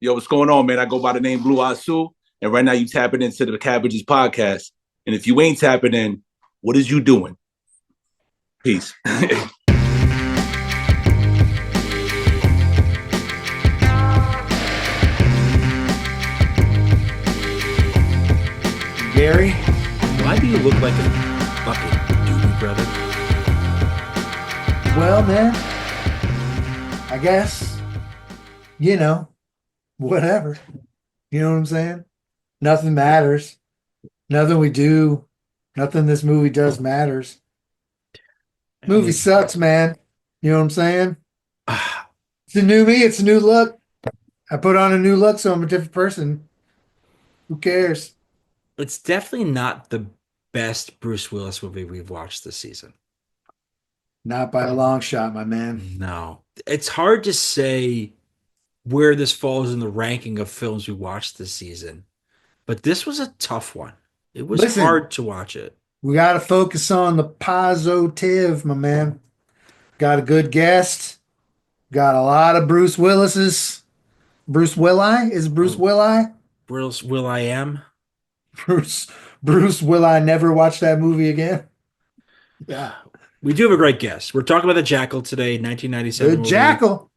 Yo, what's going on, man? I go by the name Bloo Azul, and right now you tapping into the Cabbages podcast. And if you ain't tapping in, what is you doing? Peace. Gary, why do you look like a fucking doobie brother? Well, man, I guess, whatever. You know what I'm saying? Nothing matters. Nothing we do, nothing this movie does matters. Movie sucks, man. You know what I'm saying? It's a new me. It's a new look. I put on a new look, so I'm a different person. Who cares? It's definitely not the best Bruce Willis movie we've watched this season. Not by a long shot, my man. No. It's hard to say where this falls in the ranking of films we watched this season, but this was a tough one. It was hard to watch it. We got to focus on the positive, my man. Got a good guest. Got a lot of Bruce Willis's. Bruce Willi? Is Bruce Willi? Bruce Will I Am? Bruce Will I never watch that movie again? Yeah. We do have a great guest. We're talking about the Jackal today, 1997 The movie. Jackal.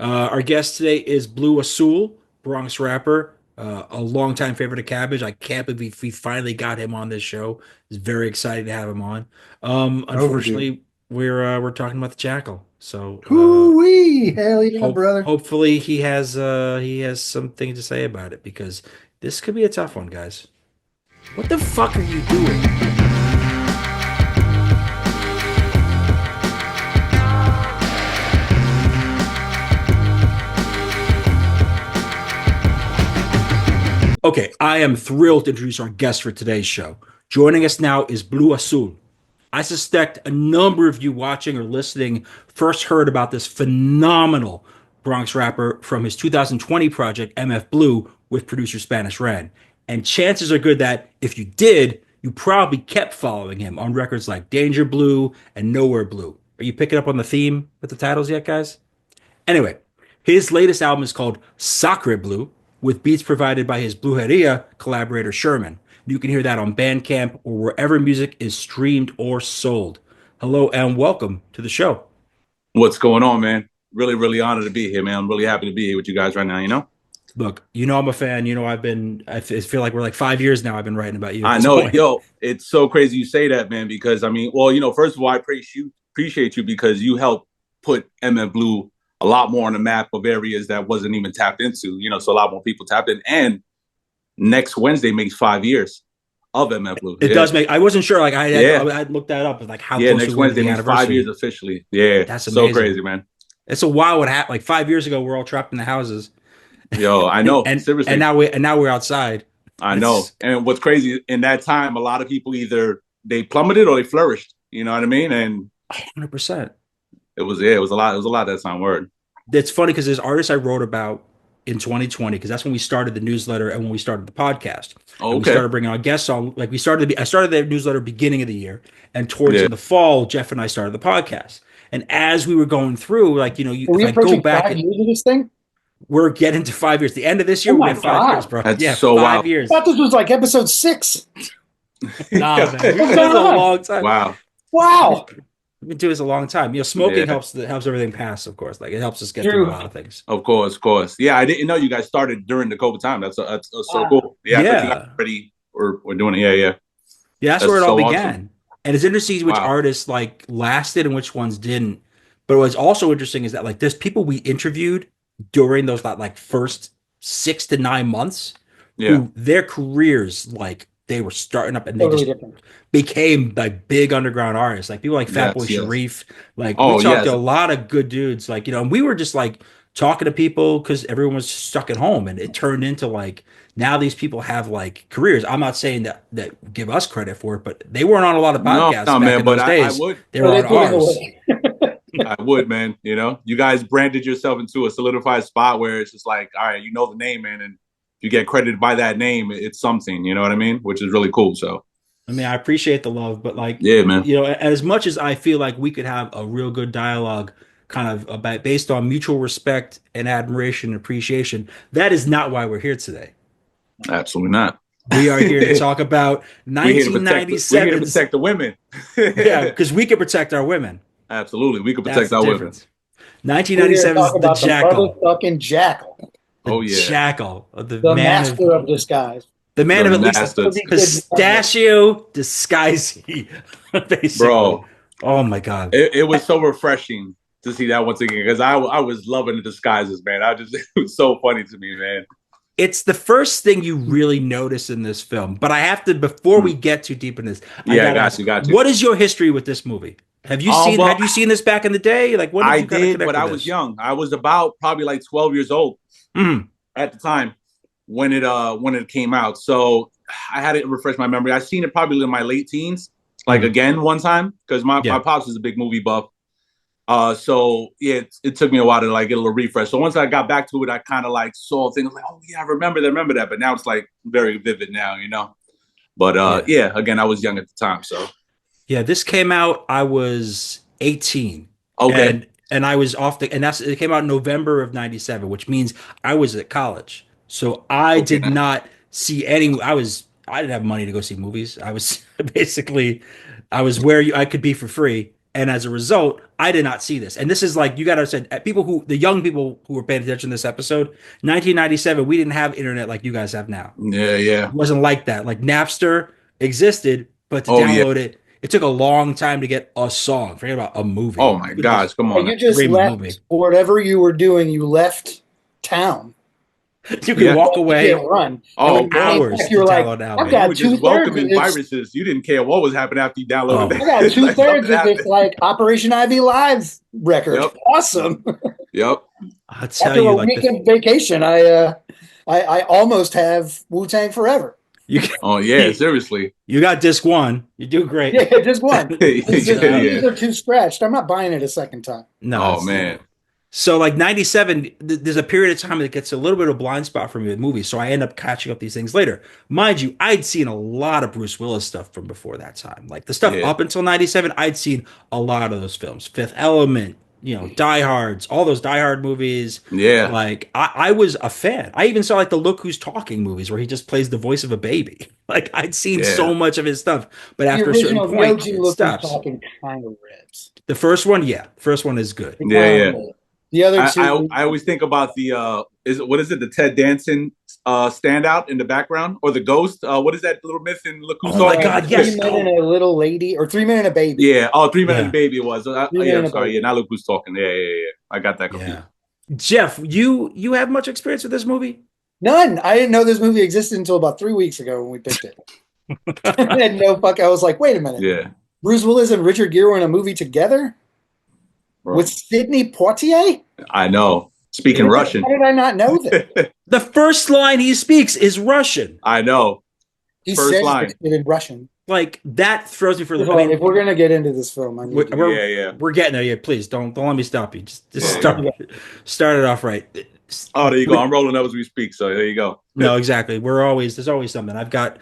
Our guest today is Bloo Azul, Bronx rapper, a longtime favorite of Cabbage. I can't believe we finally got him on this show. It's very exciting to have him on. Unfortunately, we're talking about the Jackal. So hoo-wee, hell yeah, brother. Hopefully he has something to say about it, because this could be a tough one, guys. What the fuck are you doing? Okay, I am thrilled to introduce our guest for today's show. Joining us now is Bloo Azul. I suspect a number of you watching or listening first heard about this phenomenal Bronx rapper from his 2020 project, MF Blue, with producer Spanish Ren. And chances are good that if you did, you probably kept following him on records like Danger Blue and Nowhere Blue. Are you picking up on the theme with the titles yet, guys? Anyway, his latest album is called Sacré, with beats provided by his Brujeria collaborator Sherman. You can hear that on Bandcamp or wherever music is streamed or sold. Hello and welcome to the show. What's going on, man? Really, really honored to be here, man. I'm really happy to be here with you guys right now, Look, I'm a fan. I feel like we're like 5 years now I've been writing about you. I know. Yo, it's so crazy you say that, man, because first of all, I appreciate you because you helped put MF Blue a lot more on the map of areas that wasn't even tapped into, so a lot more people tapped in. And next Wednesday makes 5 years of MF Blue. It does make. I wasn't sure. Like I looked that up. Like how close next Wednesday makes 5 years officially. Yeah, that's amazing. So crazy, man. It's a while. What happened? Like 5 years ago, we're all trapped in the houses. Yo, I know. Seriously. And now we're outside. I know. And what's crazy in that time, a lot of people either they plummeted or they flourished. You know what I mean? And 100%. It was a lot. It was a lot that time. Word. It's funny because there's artists I wrote about in 2020, because that's when we started the newsletter and when we started the podcast. Oh, okay. We started bringing on guests on. Like I started the newsletter beginning of the year, and towards in the fall, Jeff and I started the podcast. And as we were going through, like if I go back and this thing, we're getting to 5 years. The end of this year, we're at 5 years, bro. That's so 5 years. I thought this was like episode 6. Nah, man, we've been doing this a long time. Wow. We've been doing this a long time. Smoking helps everything pass, of course. Like it helps us get through a lot of things. Of course. Yeah, I didn't know you guys started during the COVID time. That's so cool. Yeah. You guys already we're doing it. Yeah. Yeah, that's where it all began. Awesome. And it's interesting which artists like lasted and which ones didn't. But what's also interesting is that like there's people we interviewed during those like first 6 to 9 months who their careers like they were starting up and they just became like big underground artists, like people like Fatboy Sharif. Like we talked to a lot of good dudes, like and we were just like talking to people because everyone was stuck at home, and it turned into like now these people have like careers. I'm not saying that give us credit for it, but they weren't on a lot of podcasts back in those days. I would. They were on ours. I would, man. You guys branded yourself into a solidified spot where it's just like, all right, the name, man, and you get credited by that name, it's something, you know what I mean? Which is really cool. So, I mean, I appreciate the love, but like, yeah, man. As much as I feel like we could have a real good dialogue kind of about based on mutual respect and admiration and appreciation. That is not why we're here today. Absolutely not. We are here to talk about We're here to protect 1997. the women. Yeah, because we can protect our women. Absolutely, we can That's protect the our women. difference. 1997's The the Jackal. motherfucking Jackal. Oh yeah, Jackal, the The man master of disguise. the man The of at least master. pistachio disguisey, basically. Bro. Oh my god. It was so refreshing to see that once again because I was loving the disguises, man. It was so funny to me, man. It's the first thing you really notice in this film. But I have to, before we get too deep in this, I gotta ask, got you. what is your history with this movie? Have you had you seen this back in the day? Like, what did you kind of connect but I was young. I was about probably like 12 years old at the time when it came out. So I had to refresh my memory. I seen it probably in my late teens, like again one time, because my pops is a big movie buff. So yeah, it took me a while to like get a little refresh. So once I got back to it, I kind of like saw things like, oh yeah, I remember that. But now it's like very vivid now, you know. But yeah, again, I was young at the time, so yeah, this came out. I was 18. Okay, and I was it came out in November of '97, which means I was at college. So I did not see any. I didn't have money to go see movies. I was basically, where I could be for free. And as a result, I did not see this. And this is like, you got to understand, the young people who were paying attention to this episode, 1997, we didn't have internet like you guys have now. Yeah. It wasn't like that. Like Napster existed, but to download it, it took a long time to get a song. Forget about a movie. Oh my gosh, come on. You just left, whatever you were doing, you left town. You could walk away. Run. Hours. You were like, I've got just welcoming viruses. You didn't care what was happening after you downloaded it. I got 2/3 of this like Operation Ivy Live record. Yep. Awesome. Yep. I'll tell after you, a like weekend vacation, I almost have Wu-Tang Forever. Seriously. You got disc 1. You do great. Yeah, disc 1. These are too scratched. I'm not buying it a second time. No. Oh man. So like 97, there's a period of time that gets a little bit of a blind spot for me with movies. So I end up catching up these things later. Mind you, I'd seen a lot of Bruce Willis stuff from before that time. Like the stuff up until 97, I'd seen a lot of those films. Fifth Element, Die Hards, all those Die Hard movies. Yeah. Like I was a fan. I even saw like the Look Who's Talking movies where he just plays the voice of a baby. Like I'd seen so much of his stuff. But after a certain point, it stops. Talking kind of rips. The first one, first one is good. Yeah. The other two, I always think about the the Ted Danson standout in the background or the ghost? What is that little myth in Look Who's Talking? Oh my God, yes. 3 Men and a Little Lady or 3 Men and a Baby. Yeah, 3 Men and a Baby it was. I'm sorry, not Look Who's Talking. Yeah. I got that confused. Yeah. Jeff, you have much experience with this movie? None. I didn't know this movie existed until about 3 weeks ago when we picked it. I had no fuck. I was like, wait a minute. Yeah. Bruce Willis and Richard Gere were in a movie together? With Sidney Poitier? I know. Speaking Russian. How did I not know that? The first line he speaks is Russian. I know. He says it in Russian. Like that throws me for the. If we're gonna get into this film, we're getting there. Yeah, please don't let me stop you. Just start it off right. Oh, there you go. I'm rolling up as we speak. So there you go. No, exactly. There's always something. I've got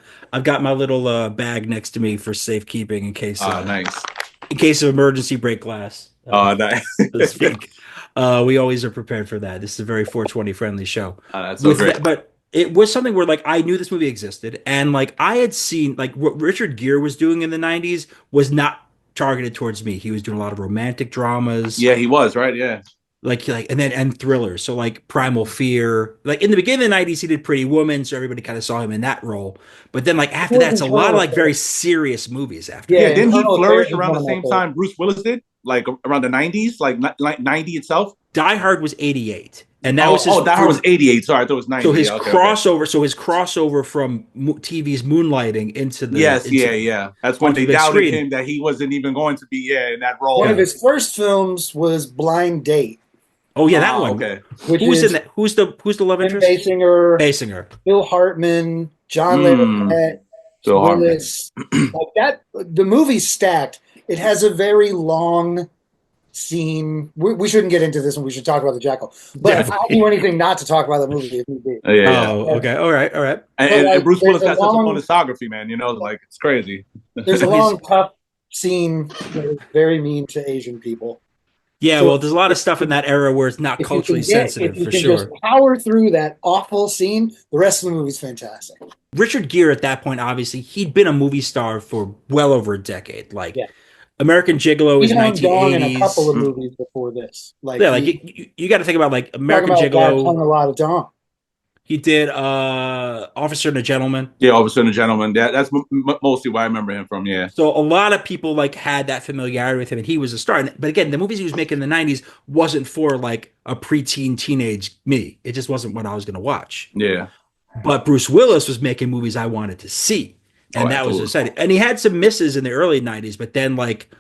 my little bag next to me for safekeeping in case. Nice. In case of emergency, break glass. Nice. So to speak. We always are prepared for that. This is a very 420 friendly show. That's so great. But it was something where like I knew this movie existed, and like I had seen like what Richard Gere was doing in the 90s was not targeted towards me. He was doing a lot of romantic dramas. Yeah, he was, right? Yeah. Like and thrillers. So like Primal Fear. Like in the beginning of the 90s, he did Pretty Woman, so everybody kind of saw him in that role. But then like after that, it's a lot of like very serious movies after. Yeah, didn't he flourish around the same time Bruce Willis did? Like around the 90s, like 90 itself? Die Hard was 88. And that was his Die Hard was 88. Sorry, I thought it was 90. So his crossover from TV's moonlighting into the yeah. That's when they doubted him that he wasn't even going to be in that role. One of his first films was Blind Date. Oh yeah, that one. Okay. Who's in that? Who's the love interest? Basinger. Bill Hartman, John Leverpette, Willis. Like that. The movie's stacked. It has a very long scene. We shouldn't get into this, and we should talk about the Jackal. But I'll do anything not to talk about the movie if need be. Okay. All right. And Bruce Willis got such a photography, man. Like it's crazy. There's a long, tough scene that is very mean to Asian people. Yeah, So well, there's a lot of stuff in that era where it's not if you culturally can get, if sensitive, you for can just sure. power through that awful scene, the rest of the movie's fantastic. Richard Gere at that point, obviously, he'd been a movie star for well over a decade. Like Yeah. American Gigolo He's is hung dong in a couple 1980s. of movies before this. Like Yeah, like he you got to think about like talking American about a guy who's hung Gigolo. a lot of dong. He did Officer and a Gentleman. Yeah, Officer and a Gentleman. That's mostly why I remember him from. Yeah. So a lot of people like had that familiarity with him, and he was a star. But again, the movies he was making in the '90s wasn't for like a preteen, teenage me. It just wasn't what I was going to watch. Yeah. But Bruce Willis was making movies I wanted to see, Oh, and that was absolutely. exciting. And he had some misses in the early '90s, but then like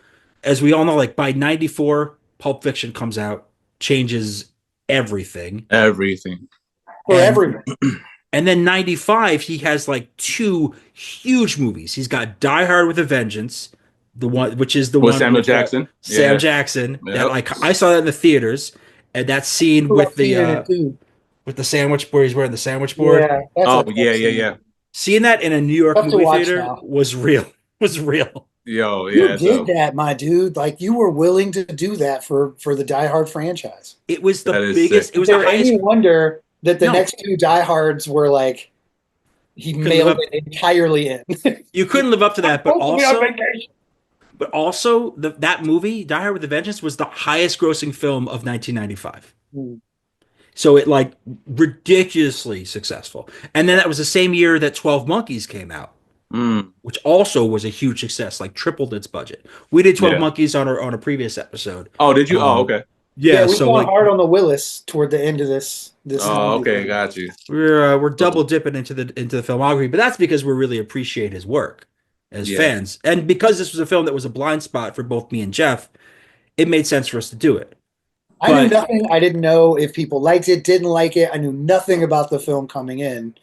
as we all know, like by '94, Pulp Fiction comes out, changes everything. Everything. For And everyone. And then 95, he has like two huge movies. He's got Die Hard with a Vengeance, the one which is the With one Samuel with Jackson. Sam Yeah. Jackson. Yep. That like I saw that in the theaters, and that scene with the sandwich where he's wearing the sandwich board. Yeah. That's Oh a yeah, yeah, yeah. Seeing that in a New York Tough to movie watch theater now. was real. Was real. Yo, You yeah. did that, my dude. Like you were willing to do that for the Die Hard franchise. It was the That is biggest. sick. It was Is the there highest. any wonder that the No. next two Die Hards were like he Couldn't mailed live up- it entirely in? You couldn't live up to that, but Supposed to be on also, vacation. that movie, Die Hard with a Vengeance, was the highest grossing film of 1995. Hmm. So it like ridiculously successful. And then that was the same year that 12 Monkeys came out, Mm. which also was a huge success, like tripled its budget. We did 12 Yeah. Monkeys on a previous episode. Oh, did you? Um, Oh, okay. Yeah, we so fought like hard on the Willis toward the end of this. Oh, okay, got you. we're double dipping into the filmography, but that's because we really appreciate his work as Yeah. fans. And because this was a film that was a blind spot for both me and Jeff, it made sense for us to do it. I knew But- nothing. I didn't know if people liked it, didn't like it. I knew nothing about the film coming in.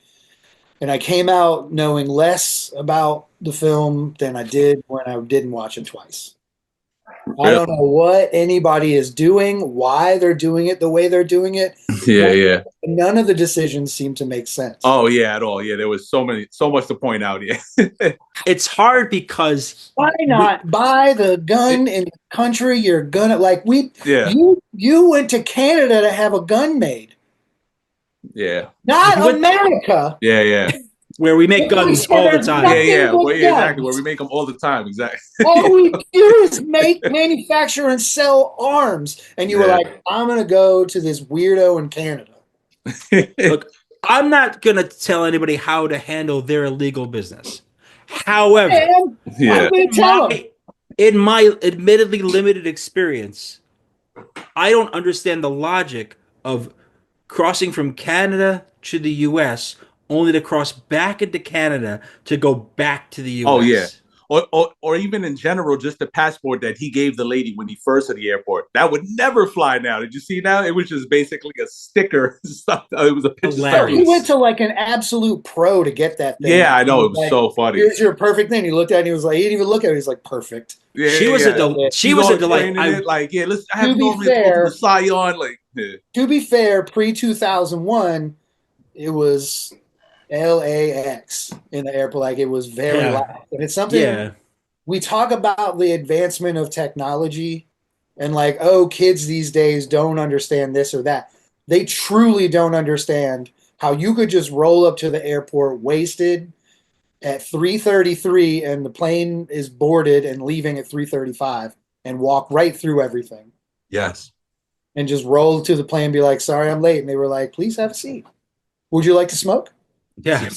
And I came out knowing less about the film than I did when I didn't watch it twice. I don't know what anybody is doing, why they're doing it the way they're doing it. Yeah, yeah. None of the decisions seem to make sense. Oh, yeah, at all. Yeah, there was so much to point out. Yeah. It's hard because Why not buy the gun in the country you're gonna like? Yeah. You went to Canada to have a gun made, Yeah. not You went- America. Yeah, yeah. where we make guns all the time. Yeah, yeah. but Well, yeah, exactly. guns. Where we make them all the time. Exactly. All we do is make, manufacture, and sell arms. And you were Yeah. like, I'm gonna go to this weirdo in Canada. Look, I'm not going to tell anybody how to handle their illegal business. However, And Yeah. I'm gonna tell them. in my admittedly limited experience, I don't understand the logic of crossing from Canada to the US only to cross back into Canada to go back to the US. Oh, yeah. Or even in general, just the passport that he gave the lady when he first at the airport. That would never fly now. Did you see now? It was just basically a sticker. It was a picture. Hilarious. He went to like an absolute pro to get that thing. Yeah, I know. He It was like, so funny. Here's your perfect thing. He looked at it and he was like, he didn't even look at it. He's like, perfect. Yeah, She was a delight. She was a delight. Like, yeah, let's. I To have be normally fair- go to the Scion. Like, yeah. To be fair, pre 2001, it was LAX in the airport. Like it was very Yeah. loud. And it's something Yeah. we talk about the advancement of technology and like, oh, kids these days don't understand this or that. They truly don't understand how you could just roll up to the airport wasted at 3:33 and the plane is boarded and leaving at 3:35 and walk right through everything Yes. and just roll to the plane and be like, sorry, I'm late. And they were like, please have a seat. Would you like to smoke? Yeah.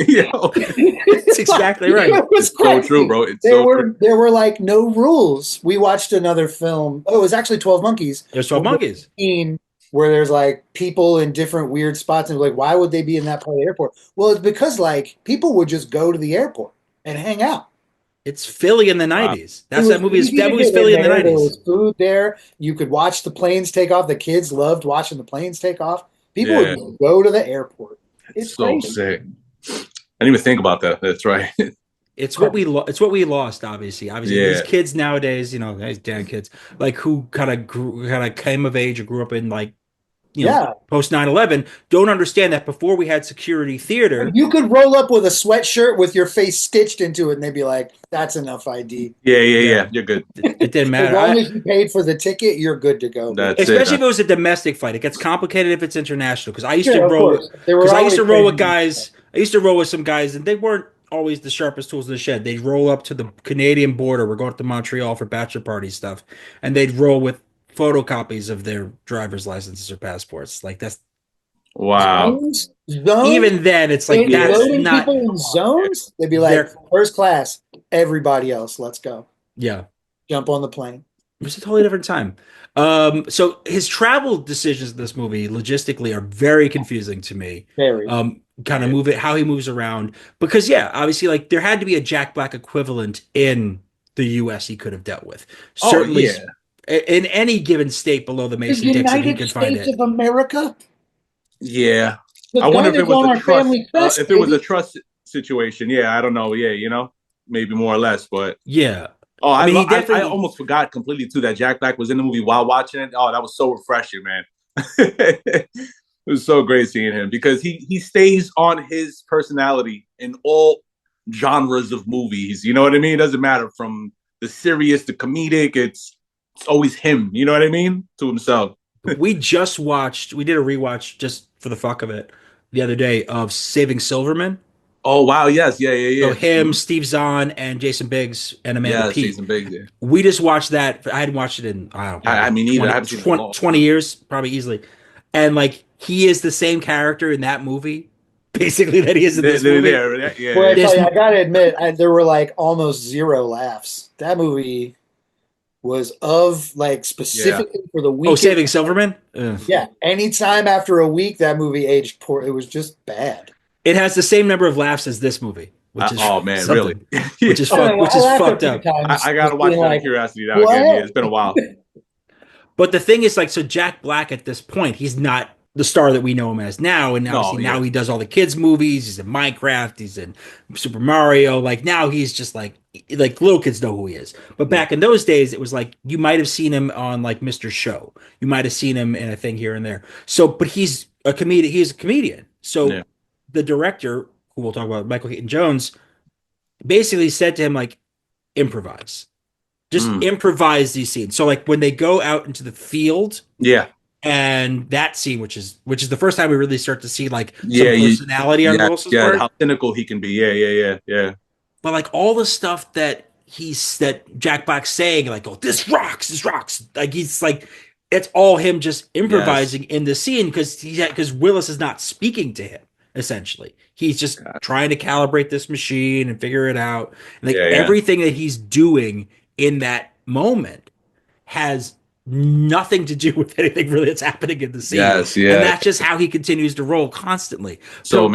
Yeah. That's exactly right. It was It's so crazy. true, bro. It's There so were true. there were like no rules. We watched another film. Oh, it was actually 12 Monkeys. There's 12 monkeys. Scene where there's like people in different weird spots and like, why would they be in that part of the airport? Well, it's because like people would just go to the airport and hang out. It's Philly in the 90s. That's It that was movie. easy That to movie's get Philly in the there. There 90s. was food there. You could watch the planes take off. The kids loved watching the planes take off. People Yeah. would just go to the airport. It's so crazy. sick. I didn't even think about that. That's right. It's what we it's what we lost. Obviously, Yeah. these kids nowadays, these damn kids, like who kind of came of age or grew up in like post 9/11, don't understand that before we had security theater. You could roll up with a sweatshirt with your face stitched into it, and they'd be like, "That's enough ID." Yeah. You're good. It didn't matter. As long as you paid for the ticket, you're good to go. Especially if it was a domestic fight. It gets complicated if it's international. Because I used to roll with guys. I used to roll with some guys, and they weren't always the sharpest tools in the shed. They'd roll up to the Canadian border. We're going to Montreal for bachelor party stuff, and they'd roll with photocopies of their driver's licenses or passports. Like that's wow. Zones? Even then, it's like that's not people in zones. They'd be like, first class, everybody else, let's go. Yeah, jump on the plane. It was a totally different time. So his travel decisions in this movie logistically are very confusing to me. Very. Kind of move it, how he moves around, because obviously, like there had to be a Jack Black equivalent in the U.S. he could have dealt with. Certainly, in any given state below the Mason-Dixon, he could find it. United States of America. Yeah, I wonder if it was a trust. If it was a trust situation, I don't know. Yeah, maybe more or less, but yeah. Oh, I almost forgot completely too that Jack Black was in the movie while watching it. Oh, that was so refreshing, man. It was so great seeing him because he stays on his personality in all genres of movies. You know what I mean? It doesn't matter from the serious to comedic. It's always him. You know what I mean? To himself. We did a rewatch just for the fuck of it the other day of Saving Silverman. Oh wow! Yes, yeah. So him, Steve Zahn, and Jason Biggs and Amanda Peet. Jason Biggs. Yeah. We just watched that. I hadn't watched it in I mean, 20, I haven't seen 20 years, probably easily. And like he is the same character in that movie, basically that he is in this movie. Well, I gotta admit, there were like almost zero laughs. That movie was specifically for the week. Oh, Saving Silverman. Yeah, anytime after a week, that movie aged poor. It was just bad. It has the same number of laughs as this movie, which is really, which is fucked up. I gotta watch that out of curiosity now again. Yeah, it's been a while. But the thing is, so Jack Black at this point, he's not the star that we know him as now, and now he does all the kids' movies. He's in Minecraft. He's in Super Mario. Like now, he's just like little kids know who he is. But back in those days, it was like you might have seen him on like Mr. Show. You might have seen him in a thing here and there. So, but he's a comedian. He's a comedian. So. Yeah. The director, who we'll talk about, Michael Caton-Jones, basically said to him, like, improvise. Just improvise these scenes. So, like, when they go out into the field, and that scene, which is the first time we really start to see, like, some personality on Willis's part. How cynical he can be. Yeah. But, like, all the stuff that Jack Black's saying, like, oh, this rocks. Like, he's like, it's all him just improvising in the scene because Willis is not speaking to him. Essentially, he's just trying to calibrate this machine and figure it out. And everything that he's doing in that moment has nothing to do with anything really that's happening in the scene. And that's just how he continues to roll constantly. So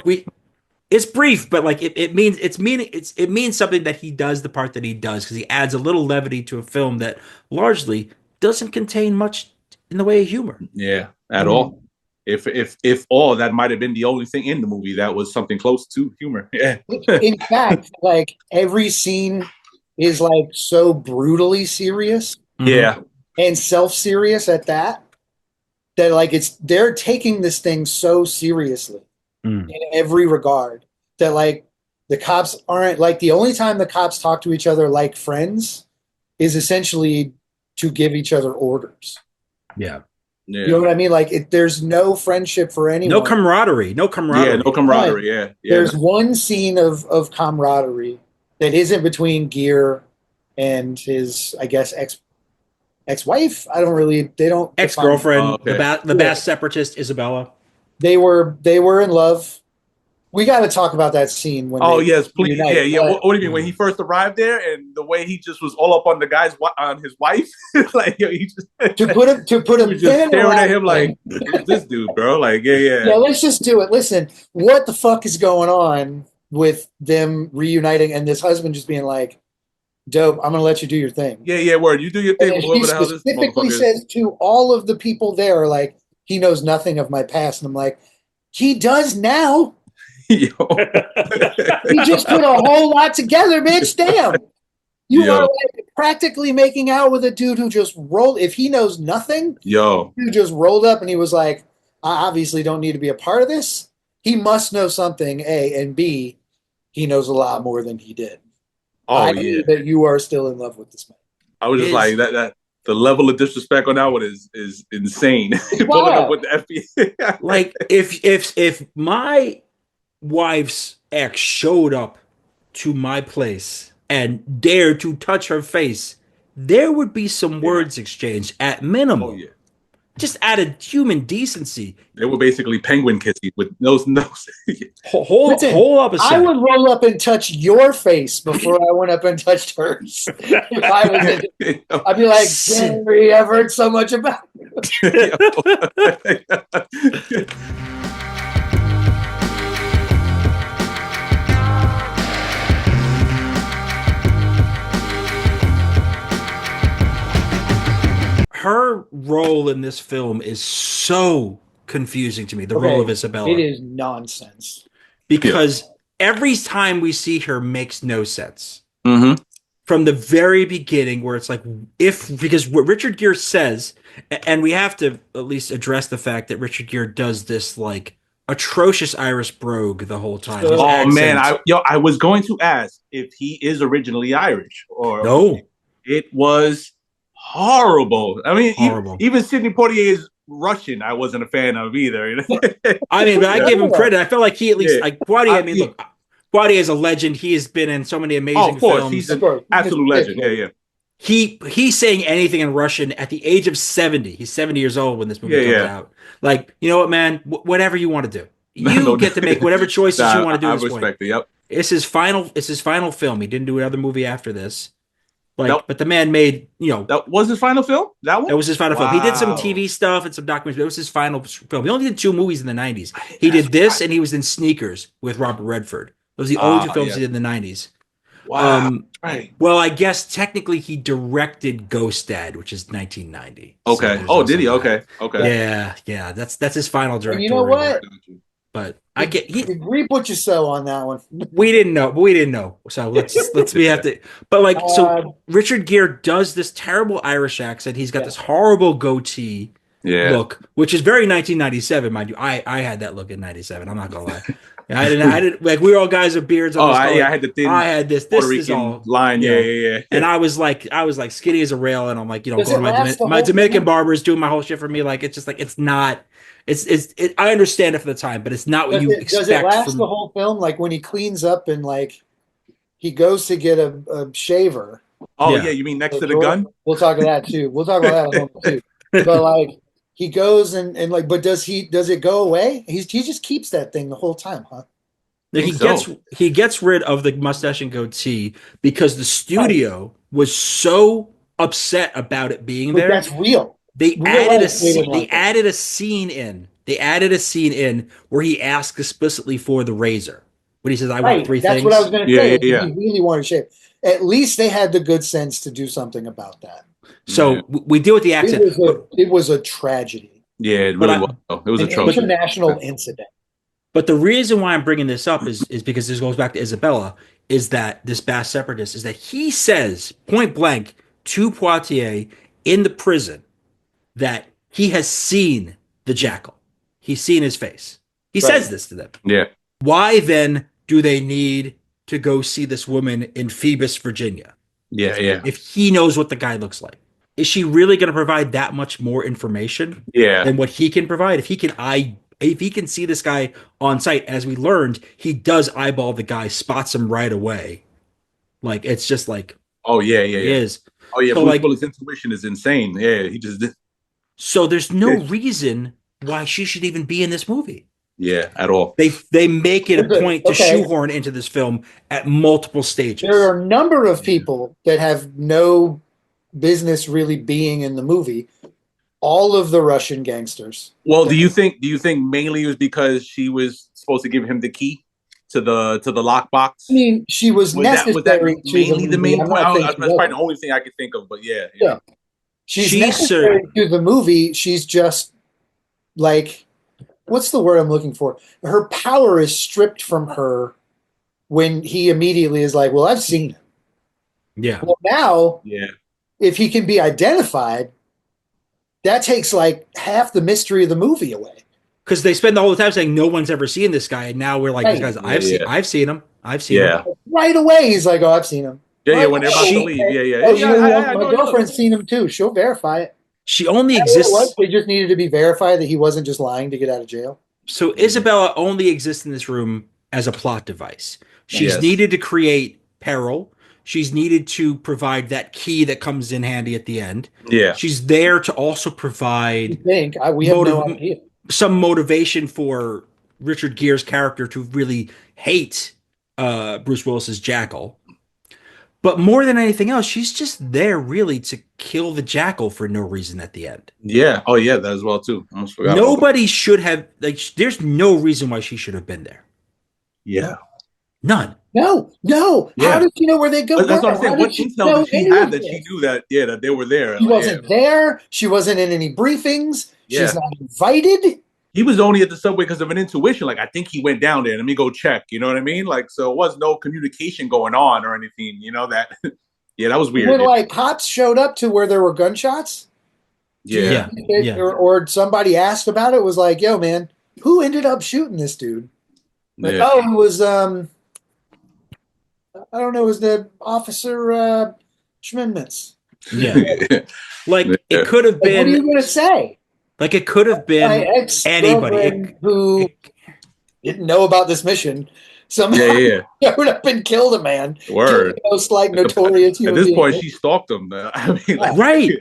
it's brief, but like it means something that he does the part that he does because he adds a little levity to a film that largely doesn't contain much in the way of humor. Yeah, at all. If all that might have been the only thing in the movie that was something close to humor. Yeah. In fact, like every scene is like so brutally serious. Yeah. And self-serious at that like they're taking this thing so seriously in every regard that like the cops aren't like the only time the cops talk to each other like friends is essentially to give each other orders. Yeah. You know what I mean? Like, there's no friendship for anyone. No camaraderie. Yeah, no camaraderie. Yeah. There's one scene of camaraderie that isn't between Gere and his, I guess, ex-wife. They don't ex-girlfriend. The Basque separatist Isabella. They were in love. We got to talk about that scene when. Oh yes, please. Unite. Yeah. What do you mean when he first arrived there and the way he just was all up on his wife, like he just to put him just staring at him like who's this dude, bro? Like yeah. Let's just do it. Listen, what the fuck is going on with them reuniting and this husband just being like, "Dope, I'm gonna let you do your thing." Yeah. Word, you do your thing. And he specifically says to all of the people there, like, he knows nothing of my past, and I'm like, he does now. Yo. He just put a whole lot together, bitch. Damn. You are like practically making out with a dude who just rolled. If he knows nothing, you just rolled up and he was like, I obviously don't need to be a part of this. He must know something, A, and B, he knows a lot more than he did. Oh, I.e. that you are still in love with this man. I was just like that. The level of disrespect on that one is insane. Pulling up with the FBI. Like if my wife's ex showed up to my place and dared to touch her face, there would be some words exchanged at minimum. Oh yeah. Just out of human decency. They were basically penguin kissing with no. Hold up a second. I would roll up and touch your face before I went up and touched hers. If I was in, I'd be like, Gary, I've heard so much about you. Her role in this film is so confusing to me, the role of Isabella. It is nonsense. Because every time we see her makes no sense. Mm-hmm. From the very beginning, where it's like, because what Richard Gere says, and we have to at least address the fact that Richard Gere does this like atrocious Irish brogue the whole time. Oh man, I was going to ask if he is originally Irish or no. It was horrible. I mean, horrible. Even Sidney Poitier's Russian, I wasn't a fan of either. I mean, but I give him credit. I felt like he at least like Poitier. I mean, look, Poitier is a legend. He has been in so many amazing films. He's an absolute legend. Yeah. He's saying anything in Russian at the age of 70. He's 70 years old when this movie comes out. Like, you know what, man? Whatever you want to do, you get to make whatever choices you want to do. I respect it. Yep. It's his final film. He didn't do another movie after this. But the man made, that was his final film. That one. That was his final film. He did some TV stuff and some documentaries. But it was his final film. He only did 2 movies in the 90s. He did this, and he was in Sneakers with Robert Redford. Those are the only 2 films he did in the 90s. Wow. Right. Well, I guess technically he directed Ghost Dad, which is 1990. Okay. So did he? That. Okay. Yeah. That's his final directorial. And you know what? But I get reap what you sow on that one. We didn't know. So let's we have to. But like, so Richard Gere does this terrible Irish accent. He's got this horrible goatee look, which is very 1997, mind you. I had that look in 97. I'm not gonna lie. I didn't like, we were all guys with beards. I had the thin. I had this is all line. Yeah. And I was like skinny as a rail, and I'm like, going to my Dominican barbers doing my whole shit for me. Like, it's just like, it's not. I understand it for the time, but it's not what you expect. Does it last the whole film? Like when he cleans up and like he goes to get a shaver. Oh yeah, you mean next to the gun? We'll talk about that too. We'll talk about that too. But like he goes and like, but does it go away? He just keeps that thing the whole time, huh? He gets rid of the mustache and goatee because the studio was so upset about it being there. That's real. They added a scene in where he asks explicitly for the razor. When he says, "I want 3 things." That's what I was going to say. Yeah. He really wanted to shave. At least they had the good sense to do something about that. So we deal with the accent. It was a tragedy. Yeah, it really was. It was an international incident. But the reason why I'm bringing this up is because this goes back to Isabella. Is that this Basque separatist? Is that he says point blank to Poitier in the prison that he has seen the Jackal. He's seen his face. He says this to them. Yeah. Why then do they need to go see this woman in Phoebus, Virginia? Yeah. If he knows what the guy looks like. Is she really going to provide that much more information than what he can provide? If he can see this guy on site, as we learned, he does eyeball the guy, spots him right away. Like, it's just like, he is. Oh yeah, so his intuition is insane. Yeah, he just did. So there's no reason why she should even be in this movie. Yeah, at all. They make it a point to shoehorn into this film at multiple stages. There are a number of people that have no business really being in the movie. All of the Russian gangsters. Well, do you think mainly it was because she was supposed to give him the key to the lockbox? I mean, she was necessary. Was that mainly the main point? That's probably the only thing I could think of. But yeah. She's necessary to the movie. She's just like, what's the word I'm looking for? Her power is stripped from her when he immediately is like, well, I've seen him. Yeah. Well, now, if he can be identified, that takes like half the mystery of the movie away. because they spend the whole time saying no one's ever seen this guy, and now we're like, Right. these guys, Yeah. I've seen him. I've seen him. Right away, he's like, "Oh, I've seen him." Yeah, Right when they're about She- to leave. Yeah. Oh, Yeah, you know what? I My know. girlfriend's seen him too. She'll verify it. She only What? exists. They just needed to be verified that he wasn't just lying to get out of jail. So Isabella only exists in this room as a plot device. She's Yes. needed to create peril. She's needed to provide that key that comes in handy at the end. Yeah. She's there to also You provide think we have no idea. some motivation for Richard Gere's character to really hate Bruce Willis's Jackal. But more than anything else, she's just there really to kill the Jackal for no reason at the end. Yeah. Oh, yeah, that as well, too. I almost forgot. Nobody should have, like, there's no reason why she should have been there. Yeah. None. No. Yeah. How did she know where they go? But that's what I'm How saying. did What she intel know did she any have of that this? she knew that they were there? She wasn't there. She wasn't in any briefings. She's not invited. He was only at the subway because of an intuition. Like, I think he went down there. Let me go check. You know what I mean? Like, so it was no communication going on or anything. You know that? Yeah, that was weird. When like cops showed up to where there were gunshots, Yeah. or somebody asked about it, was like, "Yo, man, who ended up shooting this dude?" Like, Yeah. oh, it was I don't know, it was the officer Schmidtmans. Yeah. Like, Yeah. it could have Like, what are you been, gonna say? like, it could have My been ex-girlfriend anybody. who didn't know about this mission somehow Yeah. showed up and killed a man. Word. The most like notorious At human this being. point, she stalked him. I mean, like, Right.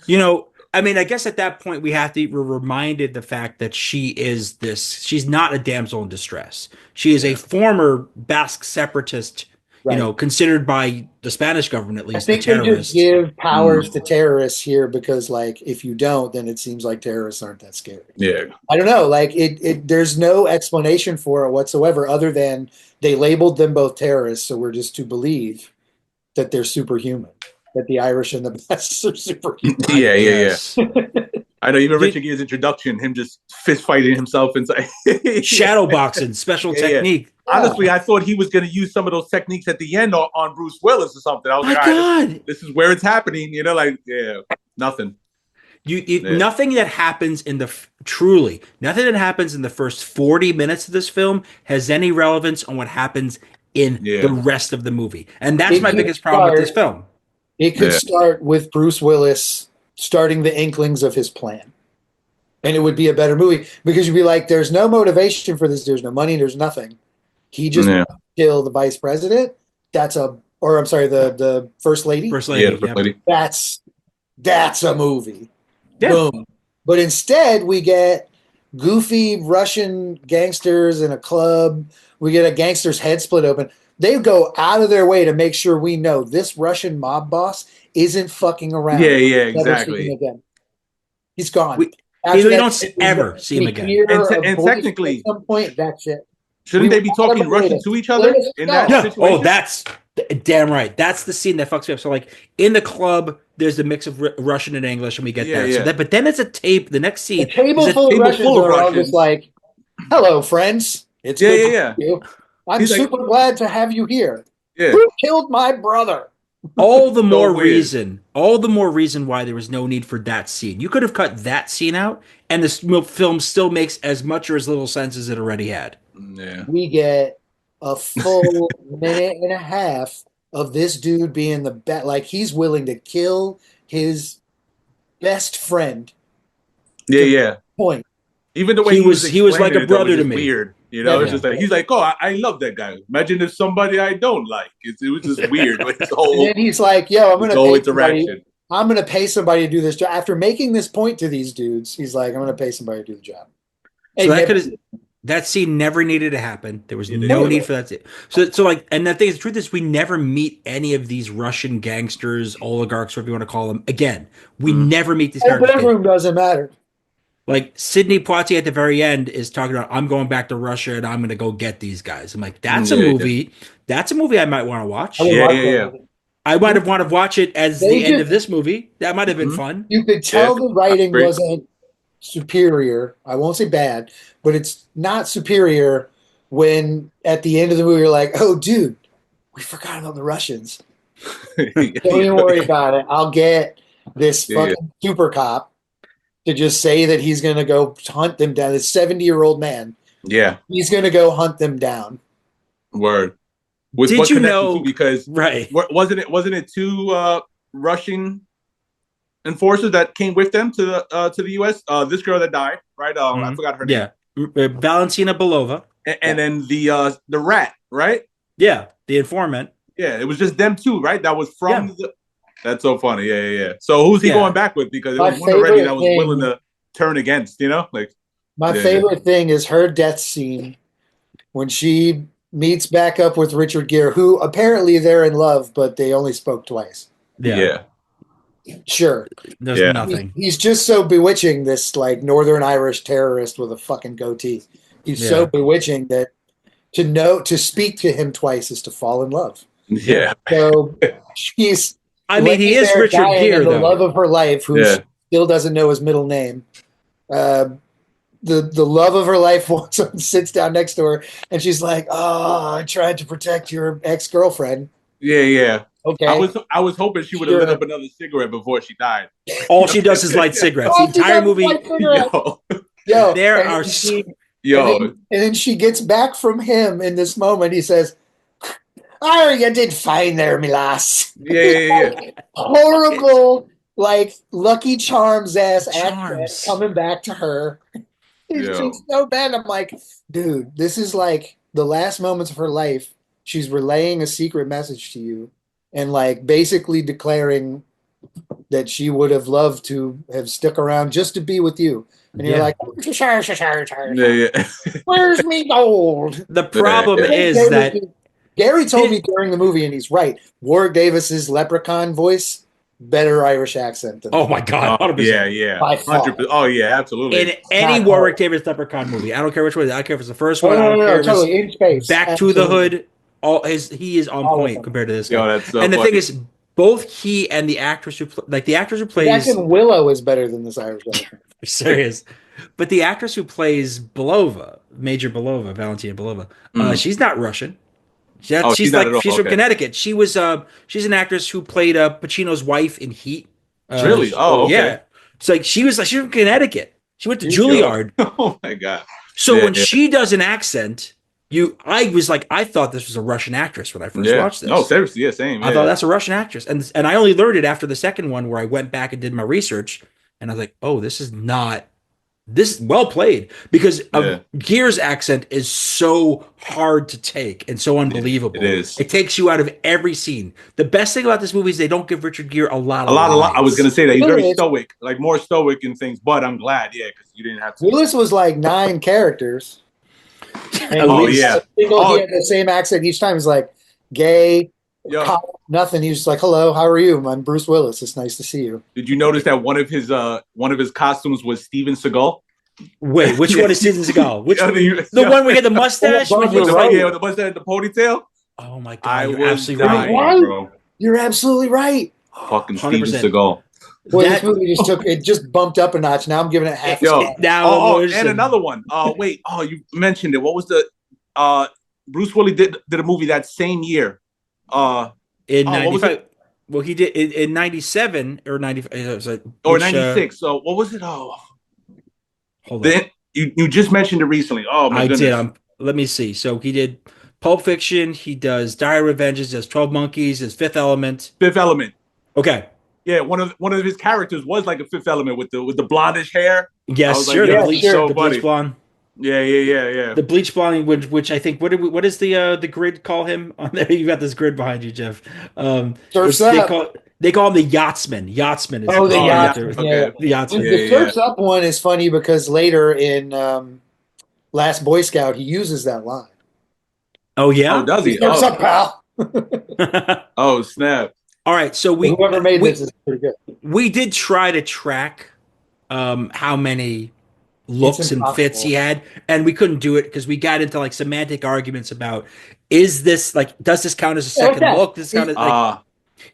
You know, I mean, I guess at that point we have to be reminded the fact that she's not a damsel in distress. She is a former Basque separatist, Right. considered by the Spanish government at I least a think they terrorist. just give powers to terrorists here because, like, if you don't, then it seems like terrorists aren't that scary. Yeah. I don't know. Like, there's no explanation for it whatsoever, other than they labeled them both terrorists, so we're just to believe that they're superhuman, that the Irish and the Basques are superhuman. Yeah. Yes. I know. Even Richard Gere's introduction, him just fist fighting himself inside. Shadow boxing, special Yeah. technique. Honestly, I thought he was going to use some of those techniques at the end on Bruce Willis or something. I was My like, all right, God. this is where it's happening. You know, like, yeah, nothing. Nothing that happens in nothing that happens in the first 40 minutes of this film has any relevance on what happens in the rest of the movie. And that's my biggest problem with this film. It could start with Bruce Willis starting the inklings of his plan. And it would be a better movie because you'd be like, there's no motivation for this. There's no money. There's nothing. He just killed the vice president. The first lady. First lady. Yeah, the first lady. That's a movie. Yeah. Boom. But instead, we get goofy Russian gangsters in a club. We get a gangster's head split open. They go out of their way to make sure we know this Russian mob boss isn't fucking around. Yeah, Never exactly. see him again. He's gone. We don't ever see him again. And technically, at some point, that's it. Shouldn't they be talking Russian to each other in that situation? Oh, that's damn right. That's the scene that fucks me up. So, like, in the club, there's a mix of Russian and English, and we get that. Yeah. So but then it's a tape. The next scene, A table is full of Russians full of are all Russians. just like, "Hello, friends. It's good to see you. I'm He's like- super glad to have you here. Yeah. Who killed my brother?" all the more weird. reason why there was no need for that scene. You could have cut that scene out, and this film still makes as much or as little sense as it already had. Yeah. We get a full minute and a half of this dude being the best. Like, he's willing to kill his best friend. Yeah. Point. Even the way He was like a explaining it, though, brother was to just me. Weird, you know. It's Yeah. just like he's like, "Oh, I love that guy." Imagine if somebody I don't like. It was just weird. Like, his And whole, then he's like, "Yo, I'm his gonna whole pay somebody. interaction. I'm gonna pay somebody to do this job." After making this point to these dudes, he's like, "I'm gonna pay somebody to do the job." So And that scene never needed to happen. There was It no didn't. need for that. So like, and the thing is, the truth is, we never meet any of these Russian gangsters, oligarchs, whatever you want to call them. Again, we never meet these the characters. bedroom doesn't matter. Like Sidney Poitier at the very end is talking about, I'm going back to Russia and I'm going to go get these guys. I'm like, that's a Yeah, movie. That's a movie I might want to watch. I would Yeah, watch yeah, that yeah. movie. I might have want to watch it as They the end just- of this movie. That might have been Mhm. fun. You could tell Yeah, the writing great. wasn't superior. I won't say bad, but it's not superior when at the end of the movie you're like, "Oh, dude, we forgot about the Russians. Don't even worry about it. I'll get this Yeah, fucking super cop to just say that he's going to go hunt them down. This 70-year-old man. Yeah. He's going to go hunt them down. Word. With Did what you connection know? to? Because Right. wasn't it two Russian enforcers that came with them to the U.S.? This girl that died, right? I forgot her name. Yeah, Valentina Belova, and then the rat, right? Yeah, the informant. Yeah, it was just them two, right? That was from the. That's so funny. Yeah. So who's he going back with? Because it was one already that was willing to turn against. Like my favorite thing is her death scene when she meets back up with Richard Gere, who apparently they're in love, but they only spoke twice. Yeah. Sure. There's nothing. He's just so bewitching, this like Northern Irish terrorist with a fucking goatee. He's so bewitching that to speak to him twice is to fall in love. Yeah. So she's. I mean, he is Richard Gere, the though. love of her life, who still doesn't know his middle name. The love of her life walks up and sits down next to her, and she's like, "Oh, I tried to protect your ex-girlfriend." Yeah. Okay. I was hoping she would have lit up another cigarette before she died. All she does is light cigarettes. The entire movie. Yo, there are. And then she gets back from him in this moment. He says, "Oh, you did fine there, me lass." Yeah. Horrible, like Lucky Charms ass accent coming back to her. It's so bad. I'm like, dude, this is like the last moments of her life. She's relaying a secret message to you and like basically declaring that she would have loved to have stuck around just to be with you. And you're like, where's me gold? The problem is that Gary told me during the movie, and he's right, Warwick Davis's leprechaun voice, better Irish accent than my God. 100%. Yeah. 100%. Oh, yeah, absolutely. In any Warwick Davis leprechaun movie, I don't care which one. I don't care if it's the first one. I don't care if totally. In space. Back to the Hood. He is on point compared to this guy. That's so and the funny. thing is, both he and the actress who plays Jackson Willow is better than this Irish guy. Serious. But the actress who plays Belova, Major Belova, Valentina Belova, she's not Russian. She's from Connecticut. She was she's an actress who played Pacino's wife in Heat. Really? Oh, okay. Yeah. It's like she's from Connecticut. She went to Juilliard. Oh my God. So when she does an accent, I thought this was a Russian actress when I first watched this. No, seriously, same. I thought that's a Russian actress, and I only learned it after the second one where I went back and did my research, and I was like, oh, this is well played, because Gere's accent is so hard to take and so unbelievable. It is. It takes you out of every scene. The best thing about this movie is they don't give Richard Gere a lot. I was gonna say that he's very stoic, like more stoic in things. But I'm glad, because you didn't have to. Willis was like 9 characters. And he had the same accent each time. He's like, gay, nothing. He was like, "Hello, how are you? I'm Bruce Willis. It's nice to see you." Did you notice that one of his costumes was Steven Seagal? Wait, which one is Steven Seagal? Which one? The one where he had the mustache? With the mustache and the ponytail? Oh my God, you're absolutely right. Bro. You're absolutely right. Fucking Steven Seagal. Boy, this movie just bumped up a notch. Now I'm giving it half a star. And another one. You mentioned it. What was the Bruce Willis did a movie that same year. In 95. Well, he did in 97 or 95 or 96. So what was it? Oh, hold on. You just mentioned it recently. Oh my goodness. I did. Let me see. So he did Pulp Fiction. He does Diary of Vengeance. Does 12 Monkeys. Does Fifth Element. Okay. Yeah, one of his characters was like a Fifth Element with the blondish hair. Yes, sure. The bleach blonde. Yeah. The bleach blonde, which I think what is the grid call him on there? You got this grid behind you, Jeff. They call him the Yachtsman. Yachtsman is the Yachtsman. Okay. The Yachtsman. The Surf's Up one is funny because later in Last Boy Scout he uses that line. Oh yeah? Oh, does he? Surf's up, pal. Oh snap. All right, so whoever made this is pretty good. We did try to track how many looks and fits he had, and we couldn't do it because we got into like semantic arguments about does this count as a second look? Does this count as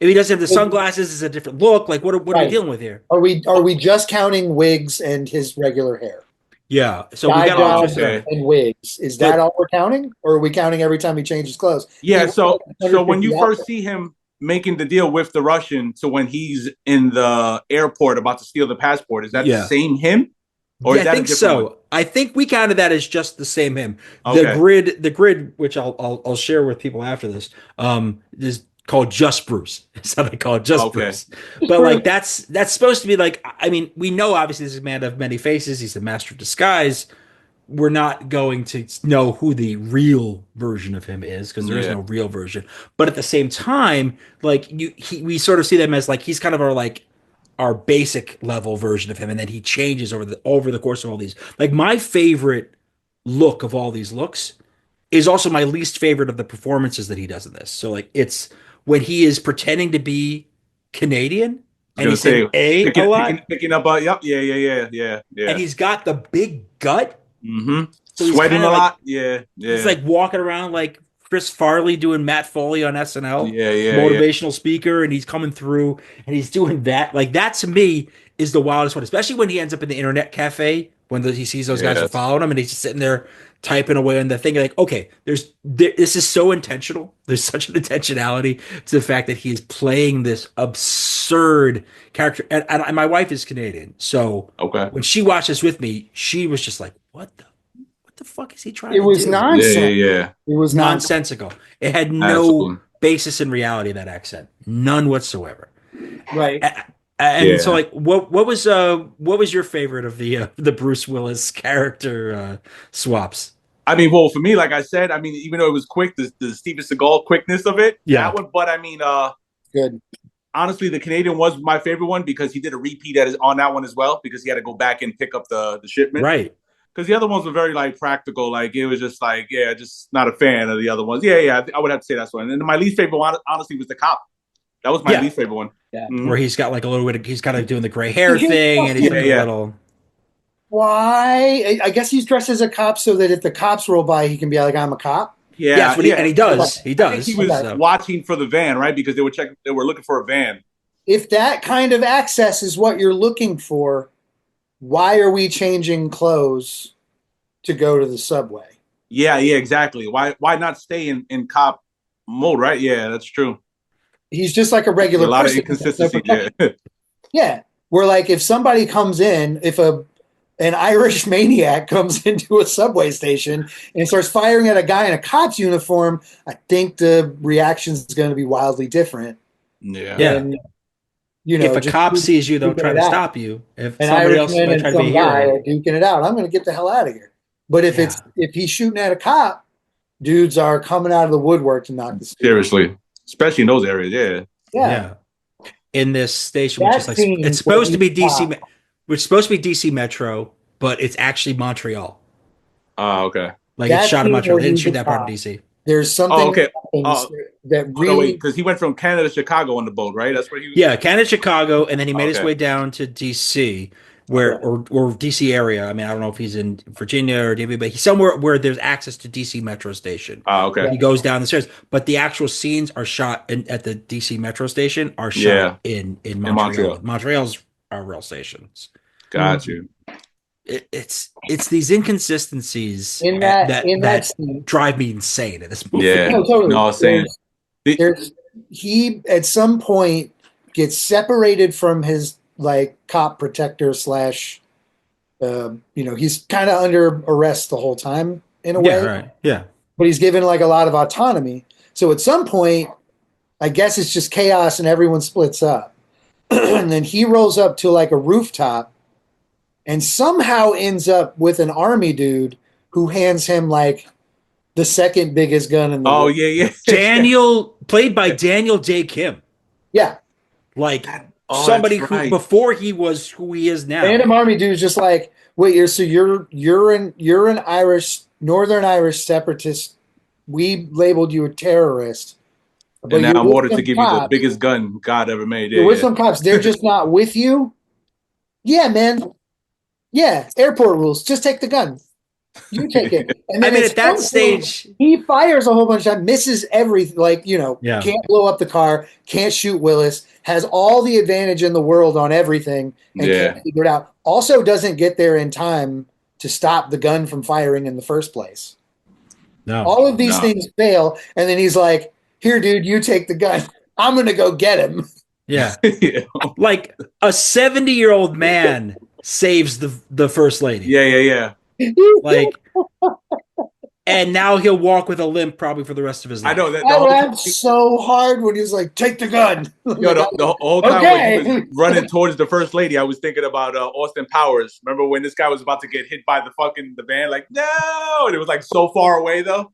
if he doesn't have the sunglasses, is a different look? Like what are we dealing with here? Are we just counting wigs and his regular hair? Yeah, so we got all and wigs. Is that all we're counting, or are we counting every time he changes clothes? Yeah. So when you first see him making the deal with the Russian to when he's in the airport about to steal the passport, is that the same him? Or is that I think so. One? I think we counted that as just the same him. Okay. The grid, which I'll share with people after this, is called Just Bruce. That's how they call it, Just Bruce. But like that's supposed to be like, I mean, we know obviously this is a man of many faces. He's the master of disguise. We're not going to know who the real version of him is because there is no real version. But at the same time, like we sort of see them as like he's kind of our basic level version of him, and then he changes over the course of all these. Like my favorite look of all these looks is also my least favorite of the performances that he does in this. So like it's when he is pretending to be Canadian and he's saying a lot, picking up. Yeah. And he's got the big gut. Mm-hmm. So sweating a lot. Yeah. He's like walking around like Chris Farley doing Matt Foley on SNL. Yeah. Motivational speaker, and he's coming through and he's doing that. Like that to me is the wildest one, especially when he ends up in the internet cafe when he sees those guys are following him and he's just sitting there typing away on the thing. Like, okay, this is so intentional. There's such an intentionality to the fact that he is playing this absurd character. And my wife is Canadian, so when she watched this with me, she was just like, what the fuck is he trying to do? It was nonsense. Yeah. It was nonsensical. It had no basis in reality, that accent. None whatsoever. Right. And so like what was your favorite of the Bruce Willis character swaps? I mean, well, for me, like I said, I mean, even though it was quick, the Steven Seagal quickness of it, that one, but I mean, good. Honestly, the Canadian was my favorite one because he did a repeat on that one as well because he had to go back and pick up the shipment. Right. Because the other ones were very like practical. Like it was just like, just not a fan of the other ones. Yeah. I would have to say that's one. And my least favorite one, honestly, was the cop. That was my least favorite one. Yeah. Mm-hmm. Where he's got like a little bit he's kind of doing the gray hair thing and he's like a little. Why? I guess he's dressed as a cop so that if the cops roll by, he can be like, I'm a cop. Yeah. And he does. He does. He was watching for the van, right? Because they were looking for a van. If that kind of access is what you're looking for, why are we changing clothes to go to the subway? Yeah, exactly. Why not stay in cop mode, right? Yeah, that's true. He's just like a regular lot person. Of inconsistency. Yeah. Where like if somebody comes in, if an Irish maniac comes into a subway station and starts firing at a guy in a cop's uniform, I think the reaction is going to be wildly different. Yeah. And, if a cop sees you, they'll try to stop you. If somebody else might try to be here, are duking it out. I'm going to get the hell out of here. But if he's shooting at a cop, dudes are coming out of the woodwork to knock the seriously, especially in those areas. Yeah. In this station, which is like it's supposed to be DC, which is supposed to be DC Metro, but it's actually Montreal. Oh, okay. Like it's shot in Montreal. They didn't shoot that part in DC. There's something that really because he went from Canada to Chicago on the boat, right? That's where he was. Yeah, Canada, Chicago, and then he made his way down to DC, or DC area. I mean, I don't know if he's in Virginia or DB, but he's somewhere where there's access to DC Metro Station. Oh, okay. He goes down the stairs, but the actual scenes are shot at the DC Metro Station are shot in Montreal. Montreal's our real stations. Got you. It's these inconsistencies in that drive me insane in this movie. Yeah, no, same. He at some point gets separated from his like cop protector / he's kind of under arrest the whole time in a way. Right. Yeah. But he's given like a lot of autonomy. So at some point, I guess it's just chaos and everyone splits up. And then he rolls up to like a rooftop and somehow ends up with an army dude who hands him like the second biggest gun in the world. Daniel, played by Daniel Day Kim. Yeah. Like somebody who before he was who he is now. Random army dude is just like, wait, you're an Irish, Northern Irish separatist. We labeled you a terrorist. But and now I'm ordered to give you the biggest gun God ever made. You're with some cops. They're just not with you. Yeah, man. Yeah, airport rules. Just take the gun. You take it. And then at that stage, he fires a whole bunch of time, misses everything. Like, can't blow up the car, can't shoot Willis, has all the advantage in the world on everything, and can't figure it out. Also doesn't get there in time to stop the gun from firing in the first place. No. All of these things fail, and then he's like, here, dude, you take the gun. I'm gonna go get him. Yeah. Yeah. Like a 70-year-old man saves the first lady. Yeah. Like, and now he'll walk with a limp probably for the rest of his life. I know that I laughed so hard when he was like, "Take the gun." Yo, the whole time when he was running towards the first lady, I was thinking about Austin Powers. Remember when this guy was about to get hit by the van? Like, no! And it was like so far away though.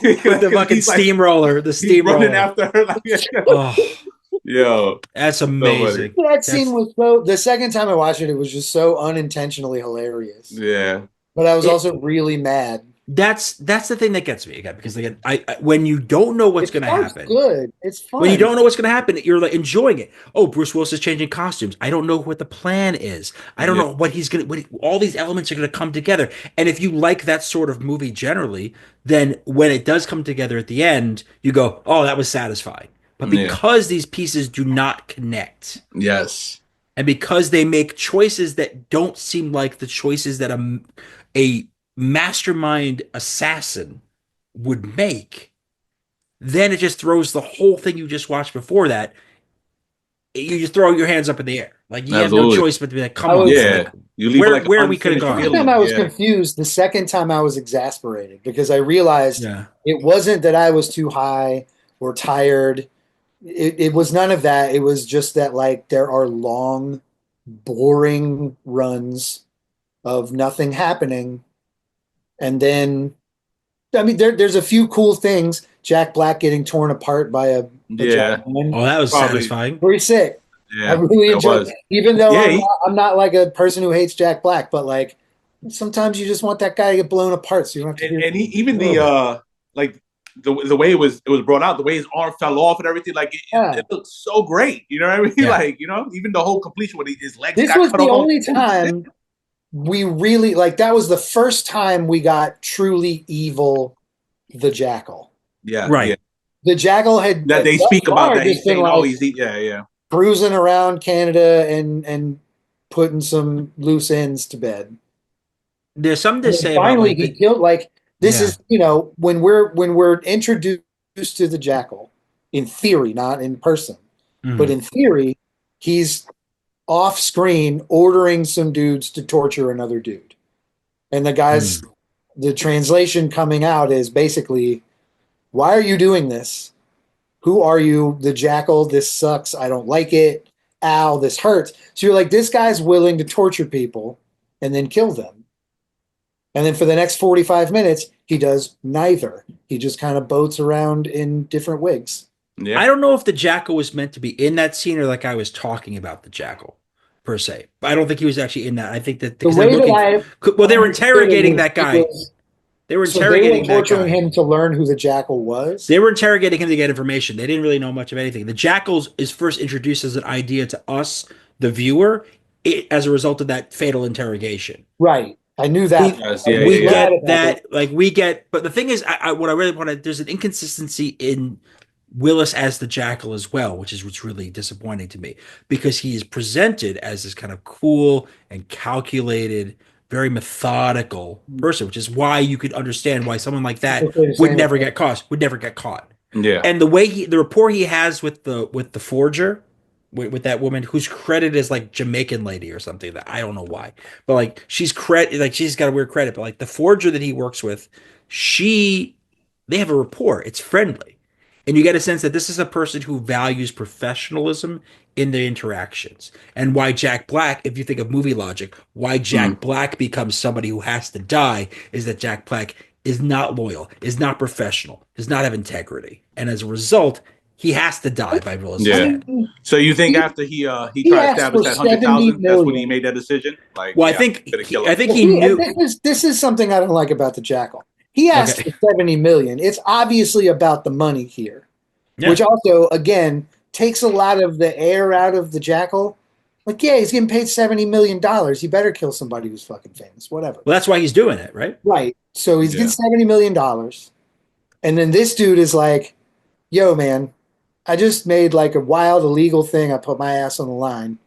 With the fucking steamroller, the steamroller running after her. Like, oh, yo, that's amazing. That scene was so. The second time I watched it, it was just so unintentionally hilarious. Yeah, but I was also really mad. That's the thing that gets me again, because again, I when you don't know what's going to happen, good. It's fun. When you don't know what's going to happen, you're like enjoying it. Oh, Bruce Willis is changing costumes. I don't know what the plan is. I don't know what he's going to. All these elements are going to come together. And if you like that sort of movie generally, then when it does come together at the end, you go, "Oh, that was satisfying." But because these pieces do not connect, yes, and because they make choices that don't seem like the choices that a mastermind assassin would make, then it just throws the whole thing you just watched before that. You just throw your hands up in the air. Like you have no choice but to be like, come on. Yeah. You leave where we could have gone. The first time I was confused. The second time I was exasperated because I realized it wasn't that I was too high or tired. It was none of that. It was just that like there are long, boring runs of nothing happening. And then, I mean, there's a few cool things. Jack Black getting torn apart by a giant man. Oh, that was satisfying. Pretty sick. Yeah, I really enjoyed it. Even though I'm not like a person who hates Jack Black, but like sometimes you just want that guy to get blown apart. So you don't have to. And even the like the way it was brought out, the way his arm fell off and everything, like it looked so great. You know what I mean? Like even the whole completion with his legs. This was the only time. We really like that was the first time we got truly evil the Jackal. Yeah. Right. Yeah. The Jackal had that they speak about that. He's saying, like, he's cruising around Canada and putting some loose ends to bed. There's something to say finally about, he killed this is when we're introduced to the Jackal in theory, not in person. But in theory, he's off screen ordering some dudes to torture another dude. And the guys, the translation coming out is basically, why are you doing this? Who are you? The Jackal, this sucks. I don't like it. Ow, this hurts. So you're like, this guy's willing to torture people and then kill them. And then for the next 45 minutes, he does neither. He just kind of boats around in different wigs. Yeah. I don't know if the Jackal was meant to be in that scene or like I was talking about the Jackal per se. But I don't think he was actually in that. I think that because they were interrogating that guy. They were interrogating torturing him to learn who the Jackal was. They were interrogating him to get information. They didn't really know much of anything. The Jackal is first introduced as an idea to us, the viewer, as a result of that fatal interrogation. Right. I knew that. We get that. Like we get, but the thing is, what I really want to. There's an inconsistency in Willis as the Jackal as well, which is what's really disappointing to me, because he is presented as this kind of cool and calculated, very methodical person, which is why you could understand why someone like that would never get caught. Yeah. And the rapport he has with the forger, with that woman who's credited as like Jamaican lady or something, that I don't know why, but like she's got a weird credit, but like the forger that he works with, they have a rapport. It's friendly. And you get a sense that this is a person who values professionalism in the interactions. And why Jack Black, if you think of movie logic, why Jack Black becomes somebody who has to die is that Jack Black is not loyal, is not professional, does not have integrity. And as a result, he has to die by Willis. Yeah. So you think after he tried to establish that 100,000, that's when he made that decision? Like, well, I think he knew. This is something I don't like about the Jackal. He asked for $70 million. It's obviously about the money here, which also, again, takes a lot of the air out of the Jackal. Like, yeah, he's getting paid $70 million. He better kill somebody who's fucking famous, whatever. Well, that's why he's doing it, right? Right. So he's getting $70 million. And then this dude is like, yo, man, I just made like a wild illegal thing. I put my ass on the line.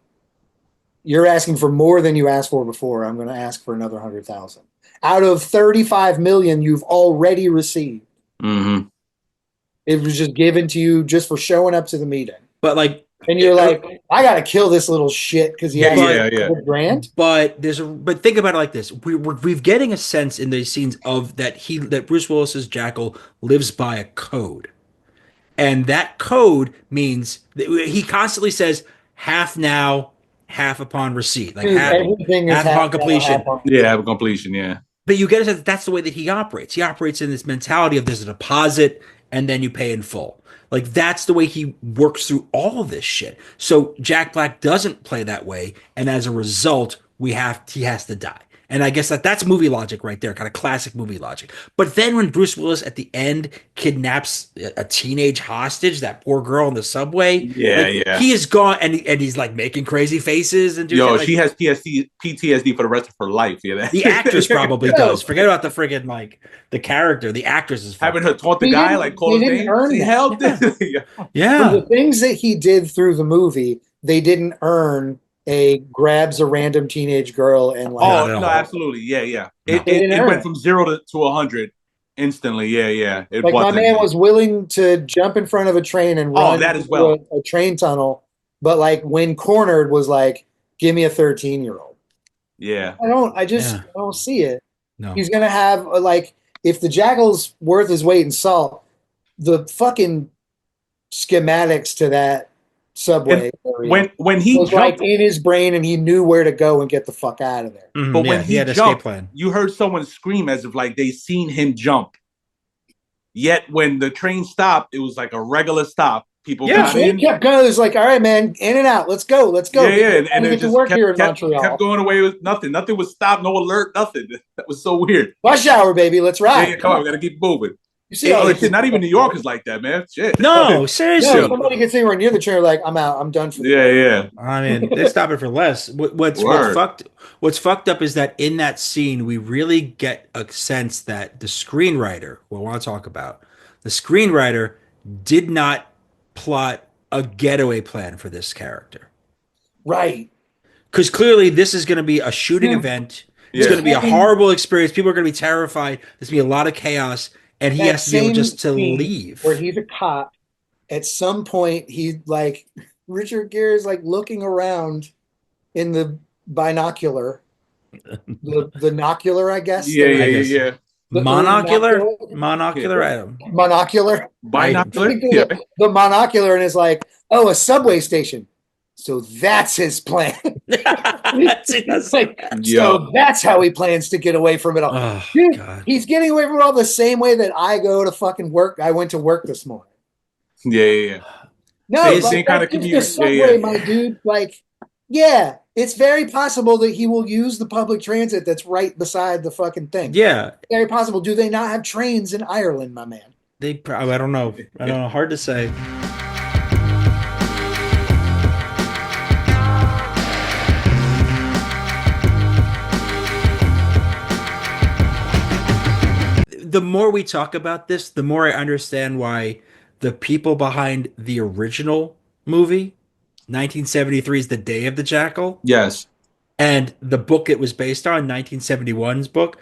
You're asking for more than you asked for before. I'm going to ask for another 100,000. Out of 35 million you've already received. Mm-hmm. It was just given to you just for showing up to the meeting. But like, and you're like, I gotta kill this little shit because he has a brand. But think about it like this: we're getting a sense in these scenes of that Bruce Willis's Jackal lives by a code, and that code means that he constantly says half now, half upon receipt, like half upon completion. Half completion, yeah. But you get a sense that's the way that he operates. He operates in this mentality of there's a deposit and then you pay in full. Like that's the way he works through all of this shit. So Jack Black doesn't play that way, and as a result, he has to die. And I guess that's movie logic right there, kind of classic movie logic. But then when Bruce Willis at the end kidnaps a teenage hostage, that poor girl in the subway, he is gone, and he's like making crazy faces and doing. She has PTSD for the rest of her life. Yeah, the actress probably does. Forget about the friggin' the character. The actress is having her taunt the guy like call his name. He helped. Yeah, for the things that he did through the movie, they didn't earn. Grabs a random teenage girl and like no, absolutely, yeah. It went from 0 to 100 instantly. Yeah. Like my man was willing to jump in front of a train and run that as well, a train tunnel, but like when cornered was like, give me a 13-year-old. Yeah, I don't see it. No, he's gonna have like if the Jackal's worth his weight in salt, the fucking schematics to that subway when he was jumped, like in his brain and he knew where to go and get the fuck out of there. But when he had jumped, escape plan. You heard someone scream as if like they seen him jump. Yet when the train stopped, it was like a regular stop. People got in. Kept going. It was like, all right, man, in and out. Let's go. Yeah. And it get to work here in Montreal. Kept going away with nothing. Nothing was stopped. No alert. Nothing. That was so weird. Rush hour, baby. Let's ride. Yeah, come on. We gotta keep moving. You see, not even New York is like that, man. Shit. No, seriously. No, somebody gets anywhere near the train, like I'm out. I'm done for the day. Yeah. I mean, they stop it for less. What's fucked up is that in that scene, we really get a sense that the screenwriter, who I want to talk about, the screenwriter did not plot a getaway plan for this character. Right. Because clearly, this is going to be a shooting event. It's going to be a horrible experience. People are going to be terrified. There's going to be a lot of chaos. And he has to be able just to leave. Where he's a cop. At some point, he like Richard Gere is like looking around in the binocular, the nocular, I guess. Yeah. Monocular. Binocular. The monocular, and is like, oh, a subway station. So that's his plan. So that's how he plans to get away from it all. Oh, dude, he's getting away from it all the same way that I go to fucking work. I went to work this morning. Yeah. No, same kind of commute. Subway, my dude. Like, yeah, it's very possible that he will use the public transit that's right beside the fucking thing. Yeah, very possible. Do they not have trains in Ireland, my man? I don't know. Hard to say. The more we talk about this, the more I understand why the people behind the original movie, 1973's The Day of the Jackal. Yes. And the book it was based on, 1971's book,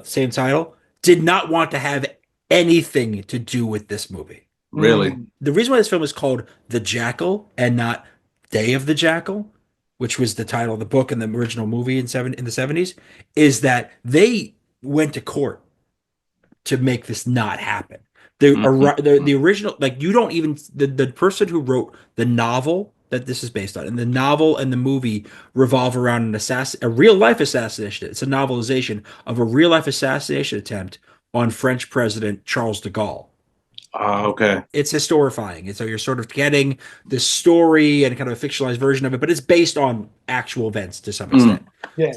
same title, did not want to have anything to do with this movie. Really? The reason why this film is called The Jackal and not Day of the Jackal, which was the title of the book and the original movie in the 70s, is that they went to court to make this not happen. The original, like you don't even, the person who wrote the novel that this is based on, and the novel and the movie revolve around a real life assassination. It's a novelization of a real life assassination attempt on French President Charles de Gaulle. Okay. It's historifying. And so you're sort of getting the story and kind of a fictionalized version of it, but it's based on actual events to some extent. Yeah.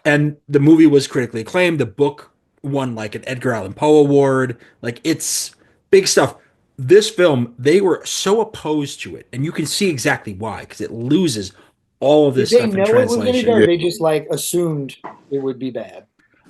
And the movie was critically acclaimed. The book won like an Edgar Allan Poe award. Like it's big stuff. This film, they were so opposed to it, and you can see exactly why, because it loses all of this stuff in translation. It was gonna be bad? They just like assumed it would be bad.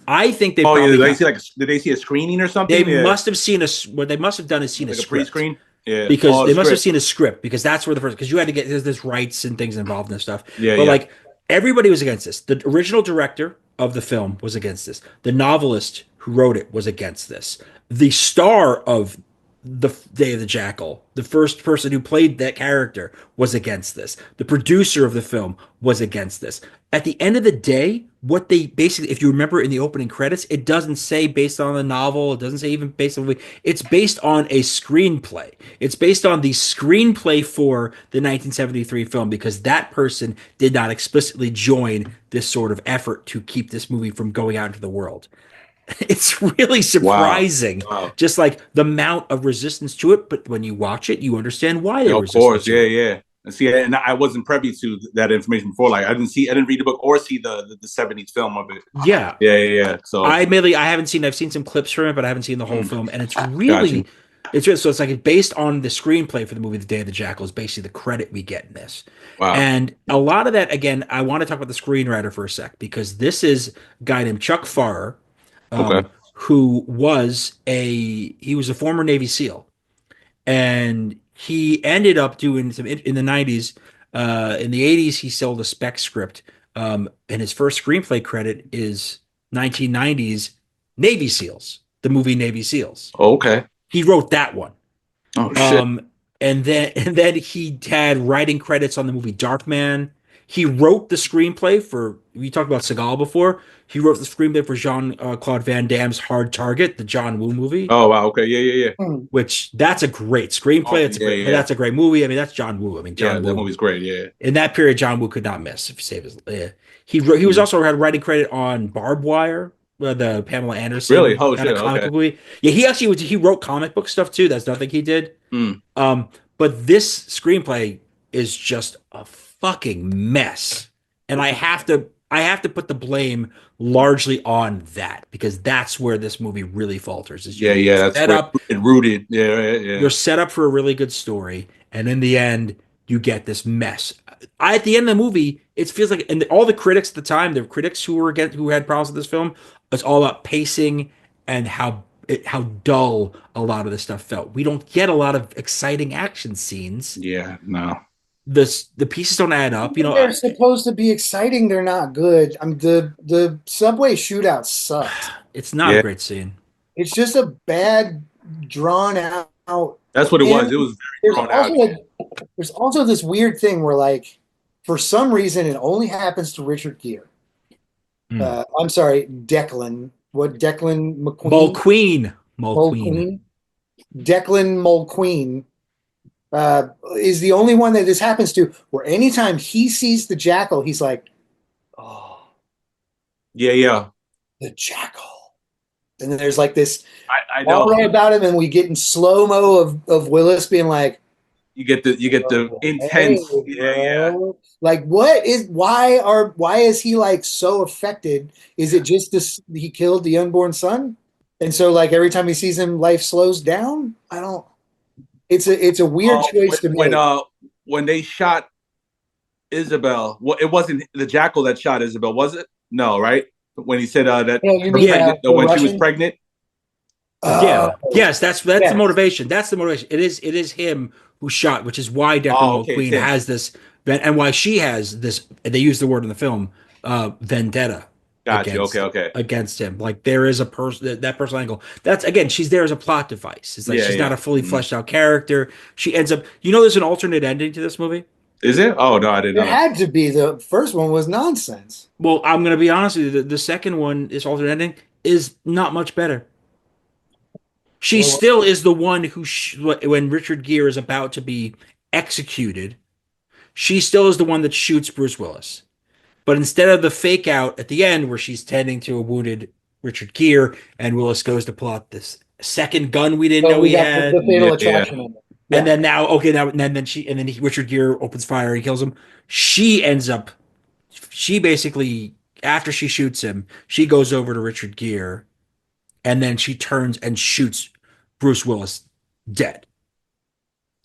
I think they. Did they see a screening or something? They must have seen what they must have done is seen like a script. Pre-screen. Yeah, because they must have seen a script, because that's where the first, because you had to get there's rights and things involved and stuff. But like everybody was against this. The original director of the film was against this. The novelist who wrote it was against this. The star of the Day of the Jackal. The first person who played that character was against this. The producer of the film was against this. At the end of the day, what they basically, if you remember in the opening credits, it doesn't say based on the novel. It doesn't say even based on the movie. It's based on a screenplay. It's based on the screenplay for the 1973 film because that person did not explicitly join this sort of effort to keep this movie from going out into the world. It's really surprising, Wow. just like the amount of resistance to it. But when you watch it, you understand why they're Of course, resistant to it. yeah. And see, and I wasn't privy to that information before. Like, I didn't read the book or see the '70s film of it. Yeah, Yeah. So I haven't seen. I've seen some clips from it, but I haven't seen the whole film. And gotcha. so it's like based on the screenplay for the movie The Day of the Jackal is basically the credit we get in this. Wow. And a lot of that, again, I want to talk about the screenwriter for a sec because this is a guy named Chuck Farrer, Okay. who was a former Navy SEAL, and he ended up doing some in the 90s. In the 80s, he sold a spec script, and his first screenplay credit is 1990s Navy SEALs, the movie Navy SEALs. Okay. He wrote that one. Oh shit. And then he had writing credits on the movie Darkman. He wrote the screenplay for, we talked about Seagal before. He wrote the screenplay for Jean-Claude Van Damme's Hard Target, the John Woo movie. Oh wow. Okay. Yeah. Which that's a great screenplay. That's a great movie. I mean, that's John Woo. I mean, John Woo. That movie's great. Yeah. In that period, John Woo could not miss if he saved his. He was also had writing credit on Barbed Wire, the Pamela Anderson. Really? Oh shit. Comic Okay. movie. Yeah, he wrote comic book stuff too. That's nothing he did. But this screenplay is just a fucking mess, and I have to put the blame largely on that because that's where this movie really falters. That's set up and rooted. Yeah. You're set up for a really good story, and in the end, you get this mess. At the end of the movie, it feels like, and all the critics at the time, the critics who had problems with this film, it's all about pacing and how dull a lot of this stuff felt. We don't get a lot of exciting action scenes. Yeah, no. The pieces don't add up. They're supposed to be exciting. They're not good. The subway shootout sucked. It's not a great scene. It's just a bad, drawn out. That's what it was. It was very drawn out. There's also this weird thing where, like, for some reason, it only happens to Richard Gere. I'm sorry, Declan. What, Declan McQueen? Mulqueen. Declan Mulqueen is the only one that this happens to, where anytime he sees the Jackal, he's like, oh. Yeah. The Jackal. And then there's like this I know aura about him, and we get in slow-mo of Willis being like, you get the intense. Yeah. Like, why is he like so affected? Is it just this, he killed the unborn son? And so like every time he sees him, life slows down? It's a weird choice to make. When they shot Isabel, well, it wasn't the Jackal that shot Isabel, was it? No, right? When he said that when she was pregnant. Yes, that's the motivation. That's the motivation. It is him who shot, which is why Declan McQueen has this, and why she has this. They use the word in the film, vendetta. Gotcha. Against him. Like there is a person, that personal angle. That's, again, she's there as a plot device. It's like she's not a fully fleshed out character. She ends up. There's an alternate ending to this movie. Is it? Oh no, I didn't know. It had to be. The first one was nonsense. Well, I'm going to be honest with you. The second one, this alternate ending, is not much better. She still is the one who, when Richard Gere is about to be executed, she still is the one that shoots Bruce Willis. But instead of the fake out at the end where she's tending to a wounded Richard Gere and Willis goes to pull out this second gun we didn't know he had. The fatal attraction. And then Richard Gere opens fire and kills him. She basically, after she shoots him, she goes over to Richard Gere and then she turns and shoots Bruce Willis dead.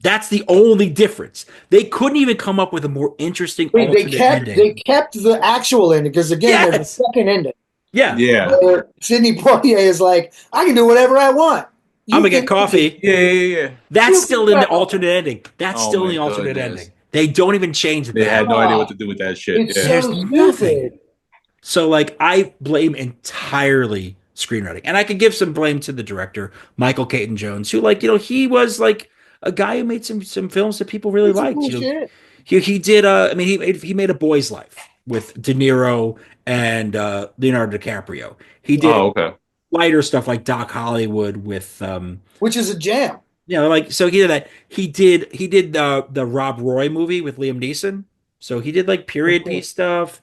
That's the only difference. They couldn't even come up with a more interesting alternate ending. They kept the actual ending because, again, there's a second ending. Yeah. Where Sidney Poitier is like, I can do whatever I want. I'm going to get coffee. Yeah. That's still in the alternate ending. That's still in the alternate ending. They don't even change that. They had no idea what to do with that shit. It's so stupid. So, like, I blame entirely screenwriting. And I could give some blame to the director, Michael Caton-Jones, who, like, you know, he was like a guy who made some films that people really That's some liked. cool You know, shit. he did. I mean, he made A Boy's Life with De Niro and Leonardo DiCaprio. He did Oh, okay. lighter stuff like Doc Hollywood with Which is a jam. you know, like, so he did that. He did the Rob Roy movie with Liam Neeson. So he did like period piece stuff.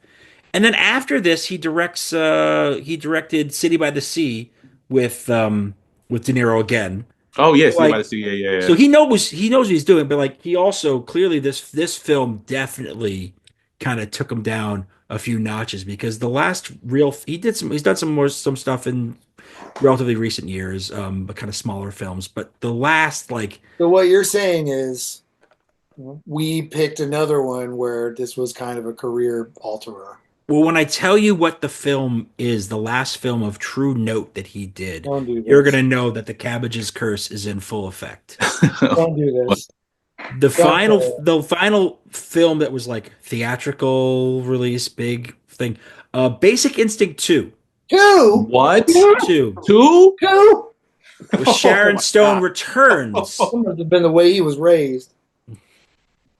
And then after this, he directed City by the Sea with De Niro again. Oh yes, Like, by the sea. Yeah, yeah, yeah. so he knows what he's doing, but like he also clearly this film definitely kind of took him down a few notches because the last real he's done some stuff in relatively recent years, but kind of smaller films. But the last, like, So what you're saying is we picked another one where this was kind of a career alterer. well, when I tell you what the film is, the last film of true note that he did, Don't do this. you're gonna know that the Cabbages curse is in full effect. Don't do this. The final film that was like theatrical release, big thing, Basic Instinct 2. Two. What? 2 Two. with Sharon my Stone God. returns. That must have been the way he was raised.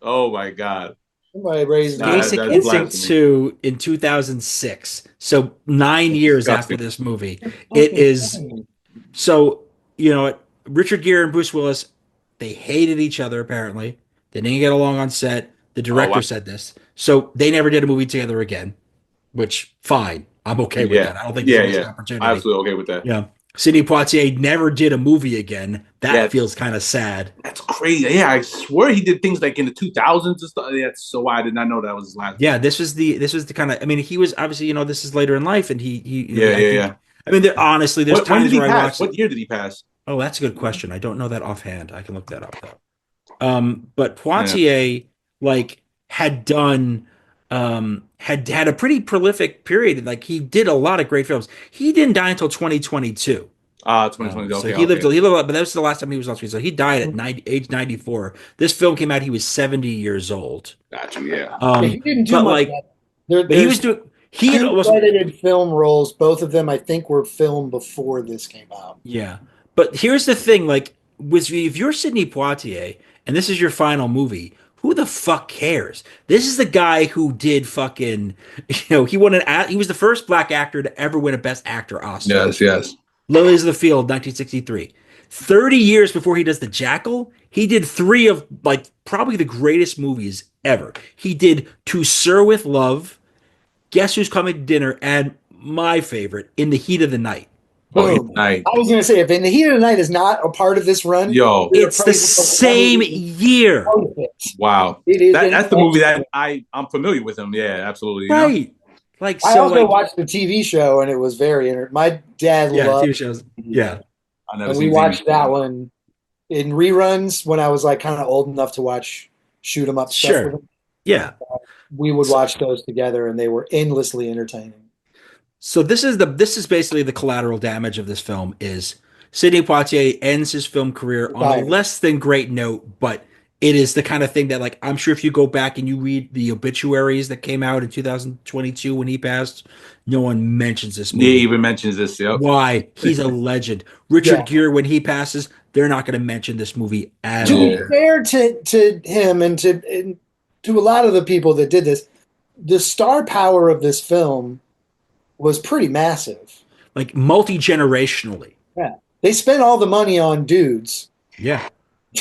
Oh my God. Somebody raised Nah, him. Basic that's Instinct blasphemy. 2 in 2006. So 9 years after Disgusting. this movie. It is so, you know, Richard Gere and Bruce Willis, they hated each other apparently. They didn't get along on set. The director wow. said this. So they never did a movie together again, which fine. I'm okay with Yeah. that. I don't think Yeah, there's an yeah. opportunity. Absolutely okay with that. Yeah. Sidney Poitier never did a movie again. That Yeah. feels kind of sad. That's crazy. Yeah, I swear he did things like in the 2000s and stuff. Yeah, so I did not know that was his last. Yeah, this was the kind of, I mean, he was obviously, you know, this is later in life and he Yeah, yeah. I mean, honestly, there's When times did he where I pass? watched What year did he pass? Oh, that's a good question. I don't know that offhand. I can look that up though. But Poitier like had done had a pretty prolific period. Like he did a lot of great films. He didn't die until 2022. 2020. So Okay, he lived okay. he lived, but that was the last time he was on screen. So he died at age 94. This film came out. He was 70 years old. Got you. Yeah. He didn't do But much. like, There, but he was doing. He two was credited film roles. Both of them, I think, were filmed before this came out. Yeah. But here's the thing, like, if you're Sidney Poitier and this is your final movie, who the fuck cares? This is the guy who did fucking, you know, he was the first black actor to ever win a Best Actor Oscar. Yes, yes. Lilies of the Field, 1963. 30 years before he does The Jackal, he did three of, like, probably the greatest movies ever. He did To Sir with Love, Guess Who's Coming to Dinner, and my favorite, In the Heat of the Night. Boom. Night. I was going to say, if In the Heat of the Night is not a part of this run, Yo, It's the same year. wow. It is That's the movie that I'm familiar with him. Yeah, absolutely. You know? Right. Like, I so, also like, watched the TV show, and it was very my dad yeah, loved TV shows. Yeah. I never and seen we watched TV. that one in reruns when I was like kind of old enough to watch shoot 'em up stuff Sure. with him. Yeah. We would watch those together, and they were endlessly entertaining. So this is basically the collateral damage of this film is Sidney Poitier ends his film career on a less than great note, but it is the kind of thing that, like, I'm sure if you go back and you read the obituaries that came out in 2022 when he passed, no one mentions this movie. He even mentions this. Yep. Why? He's a legend. Richard Gere, when he passes, they're not going to mention this movie at To all. be fair to him and to a lot of the people that did this, the star power of this film was pretty massive. Like, multi-generationally. Yeah. They spent all the money on dudes. Yeah.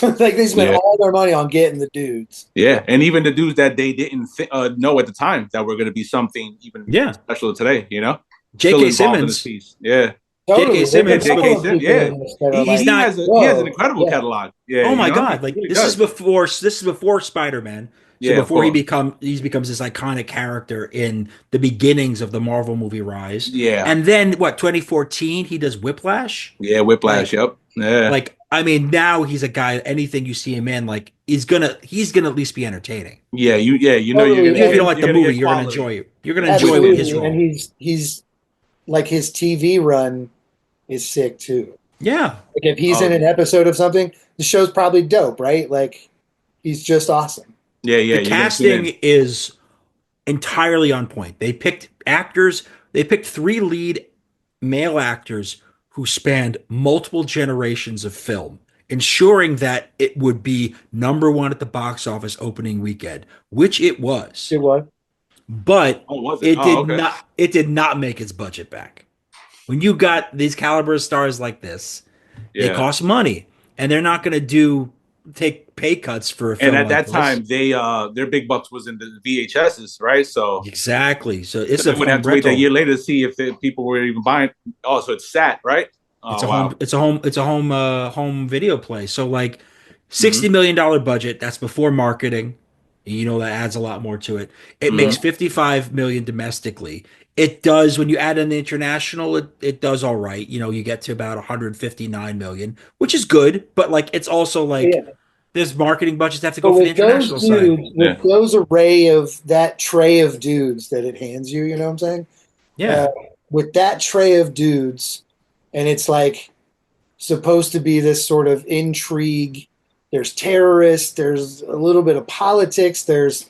Like they spent all their money on getting the dudes. Yeah, and even the dudes that they didn't know at the time that were going to be something even special today, you know? J.K. Simmons. Yeah. Totally. J.K. Simmons. J.K. Simmons, yeah. He has an incredible catalog. Yeah. Oh my you know? God! Like, this is before Spider-Man. So before he becomes this iconic character in the beginnings of the Marvel movie rise. Yeah. And then 2014 he does Whiplash. Yeah, Whiplash. Yep. Yeah. Like, I mean, now he's a guy. Anything you see him in, like, he's gonna at least be entertaining. Yeah. You know Totally. you're gonna, If you don't like the movie, you're gonna quality. enjoy it. You're gonna enjoy his role. And he's like his TV run is sick too. Yeah. Like if he's in an episode of something, the show's probably dope, right? Like he's just awesome. Yeah. The casting is entirely on point. They picked actors. They picked three lead male actors who spanned multiple generations of film, ensuring that it would be #1 at the box office opening weekend, which it was. It was. But Oh, was it? it Oh, did okay. not make its budget back. When you got these caliber of stars like this, they Yeah. cost money, and they're not going to take pay cuts for a And film at like that this. time, they their big bucks was in the VHSs, right? So Exactly. So it's they a would home have to wait a rental. year later to see if people were even buying. Oh, so it's sat, right? It's Oh, a wow. home. It's a home. It's a home video play. So like, Mm-hmm. $60 million budget. That's before marketing. You know that adds a lot more to it. It makes 55 million domestically. It does when you add in the international. It does all right. You know, you get to about 159 million, which is good. But like, it's also like Yeah. there's marketing budgets that have to But go for the with those international side. dudes, with those array of that tray of dudes that it hands you, you know what I'm saying? Yeah. With that tray of dudes, and it's like supposed to be this sort of intrigue. There's terrorists. There's a little bit of politics. There's,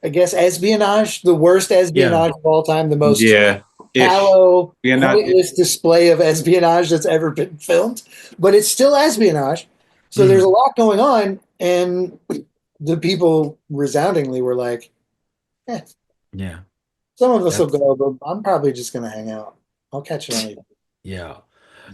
I guess, espionage, the worst espionage of all time, the most shallow, pointless display of espionage that's ever been filmed. But it's still espionage. So there's a lot going on, and the people resoundingly were like, yeah. Some of us will go, but I'm probably just going to hang out. I'll catch it on later. Yeah.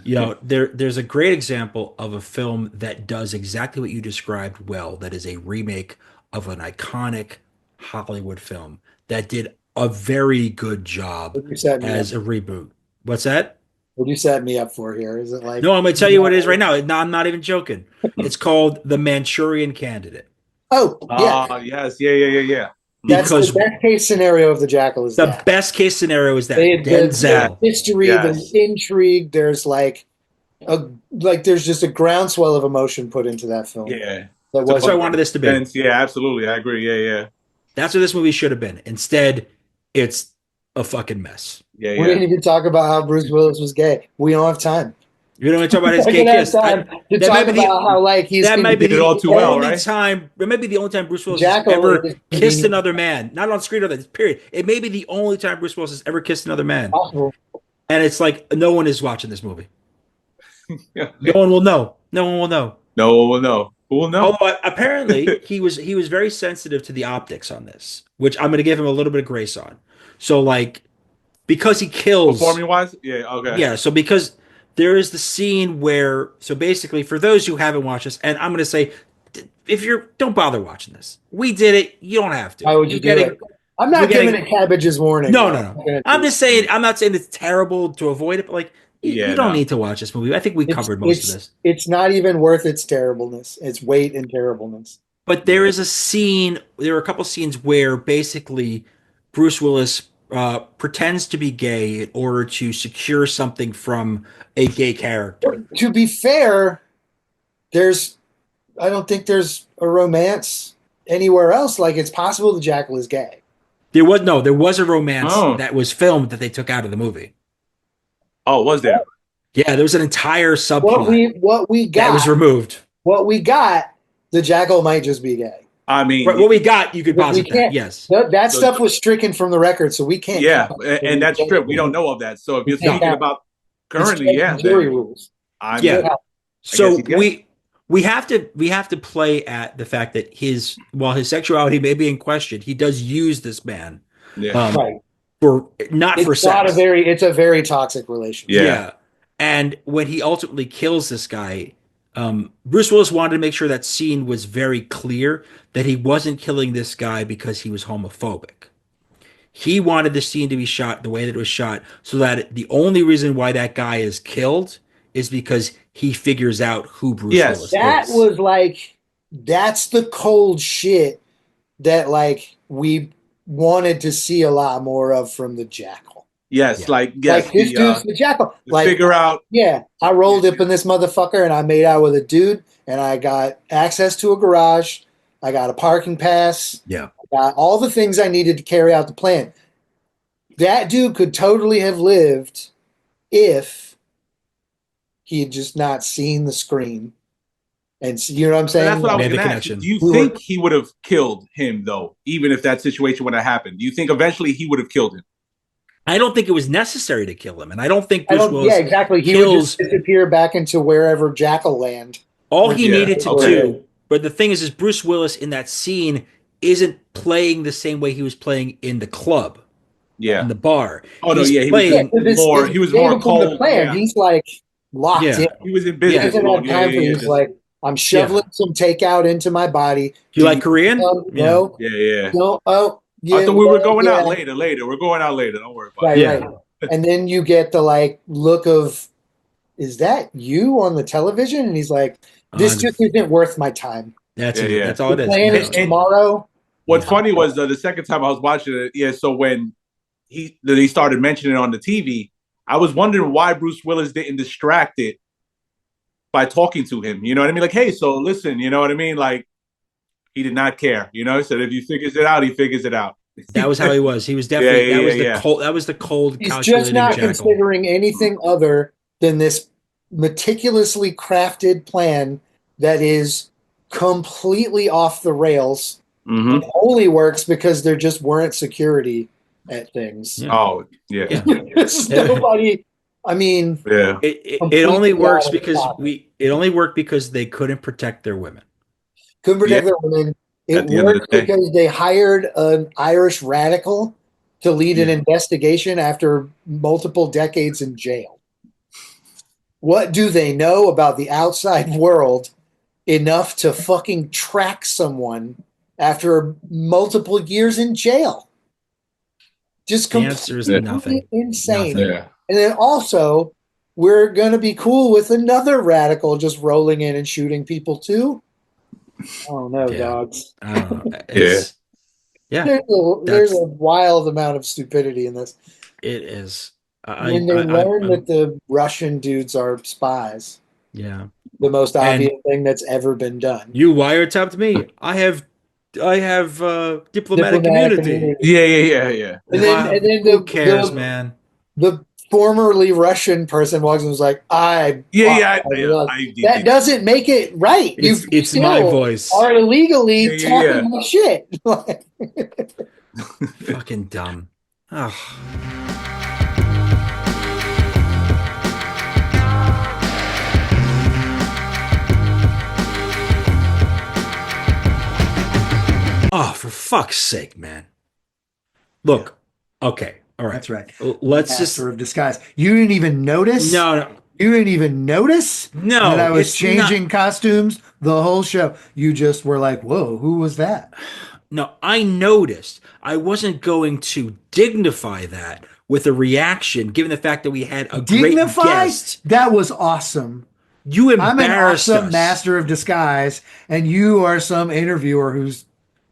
You know, there's a great example of a film that does exactly what you described well, that is a remake of an iconic Hollywood film that did a very good job as a reboot. What's that? What you set me up for here? Is it like... No, I'm going to tell you what it is right now. No, I'm not even joking. It's called The Manchurian Candidate. Oh, yeah. Yes. Yeah. That's the best case scenario of the Jackal is the best case scenario is that Denzel. The history, the intrigue, there's there's just a groundswell of emotion put into that film. Yeah. That's what I wanted this to be. Yeah, absolutely. I agree. Yeah. That's what this movie should have been. Instead, it's a fucking mess. We didn't even talk about how Bruce Willis was gay. We don't have time. You don't want to talk about his gay kiss. That might be the all too well, right? It might be the only time Bruce Willis has ever kissed another man. Not on screen or that. Period. It may be the only time Bruce Willis has ever kissed another man. Possible. And it's like no one is watching this movie. No one will know. No one will know. No one will know. Who will know? Oh, apparently he was very sensitive to the optics on this, which I'm going to give him a little bit of grace on. So like, because he kills performing wise, yeah. So because there is the scene where, so basically, for those who haven't watched this, and I'm going to say, if don't bother watching this. We did it. You don't have to. Why would you do it? I'm not giving it Cabbages warning. No. I'm just saying. I'm not saying it's terrible to avoid it, but like, you don't need to watch this movie. I think we covered most of this. It's not even worth its terribleness. Its weight in terribleness. But there is a scene. There are a couple scenes where basically Bruce Willis pretends to be gay in order to secure something from a gay character. To be fair, I don't think there's a romance anywhere else. Like, it's possible the Jackal is gay. There was a romance that was filmed that they took out of the movie. Oh, was there? Yeah, there was an entire subplot. What we got that was removed. What we got, the Jackal might just be gay. I mean, what we got, you could posit that. Yes, that stuff was stricken from the record, so we can't. Yeah, and that's stripped. We don't know of that. So if you're speaking about currently, jury rules. So we have to play at the fact that while his sexuality may be in question, he does use this man. Right. It's a very toxic relationship. Yeah. And when he ultimately kills this guy, Bruce Willis wanted to make sure that scene was very clear that he wasn't killing this guy because he was homophobic. He wanted the scene to be shot the way that it was shot so that the only reason why that guy is killed is because he figures out who Bruce Willis is. That was like, that's the cold shit that like we wanted to see a lot more of from the Jackal. Yes, like this dude's the Jackal. Like, figure out. Yeah, I rolled up in this motherfucker and I made out with a dude and I got access to a garage. I got a parking pass. Yeah, I got all the things I needed to carry out the plan. That dude could totally have lived if he had just not seen the screen. And you know what I'm saying? That's what I was going to ask. Do you think he would have killed him, though, even if that situation would have happened? Do you think eventually he would have killed him? I don't think it was necessary to kill him, and I don't think I Bruce don't. Willis Yeah, exactly. He would kills just disappear back into wherever Jackal land. all he needed to okay. do. But the thing is Bruce Willis in that scene isn't playing the same way he was playing in the club, in Yeah. the bar. Oh no, He's yeah, playing. he was more from the cold. plan. Yeah. He's like locked Yeah. in. He was in He business doesn't mode. have time for Yeah. these. Like, I'm shoveling some takeout into my body. Do you like Korean? No. Yeah. No. Oh, yeah. I thought we were going yeah. out later. We're going out later. Don't worry about Right, it. Yeah. right. And then you get the like look of, is that you on the television? And he's like, this just isn't worth my time. That's Yeah, it. yeah. That's all The it plan is. is tomorrow. What's funny was the second time I was watching it. Yeah, so when he started mentioning it on the TV, I was wondering why Bruce Willis didn't distract it by talking to him. You know what I mean? Like, hey, so listen, you know what I mean? Like, he did not care. You know, he said if he figures it out, he figures it out. That was how he was. He was definitely cold. That was the cold. He's just not Jackal. considering anything other than this meticulously crafted plan that is completely off the rails. Mm-hmm. It only works because there just weren't security at things. Yeah. Oh, yeah. Nobody. I mean, yeah. It only works because It only worked because they couldn't protect their women. Couldn't protect their women. It worked because they hired an Irish radical to lead an investigation after multiple decades in jail. What do they know about the outside world enough to fucking track someone after multiple years in jail? Just completely nothing. insane. Nothing. Yeah. And then also, we're going to be cool with another radical just rolling in and shooting people too. Oh no, dogs. I don't know. There's a wild amount of stupidity in this. It is. When they learn that the Russian dudes are spies. Yeah. The most obvious thing that's ever been done. You wiretapped me. I have diplomatic immunity. Yeah. And then who cares, man? The formerly Russian person walks and was like, that doesn't make it right. It's my voice. Are illegally talking my shit. Fucking dumb. Oh. Oh, for fuck's sake, man. Look, okay. All right. That's right. Let's Master of disguise. You didn't even notice? No. You didn't even notice? No. That I was changing costumes the whole show. You just were like, whoa, who was that? No, I noticed. I wasn't going to dignify that with a reaction, given the fact that we had a great guest. That was awesome. You embarrassed I'm an awesome us. master of disguise, and you are some interviewer who's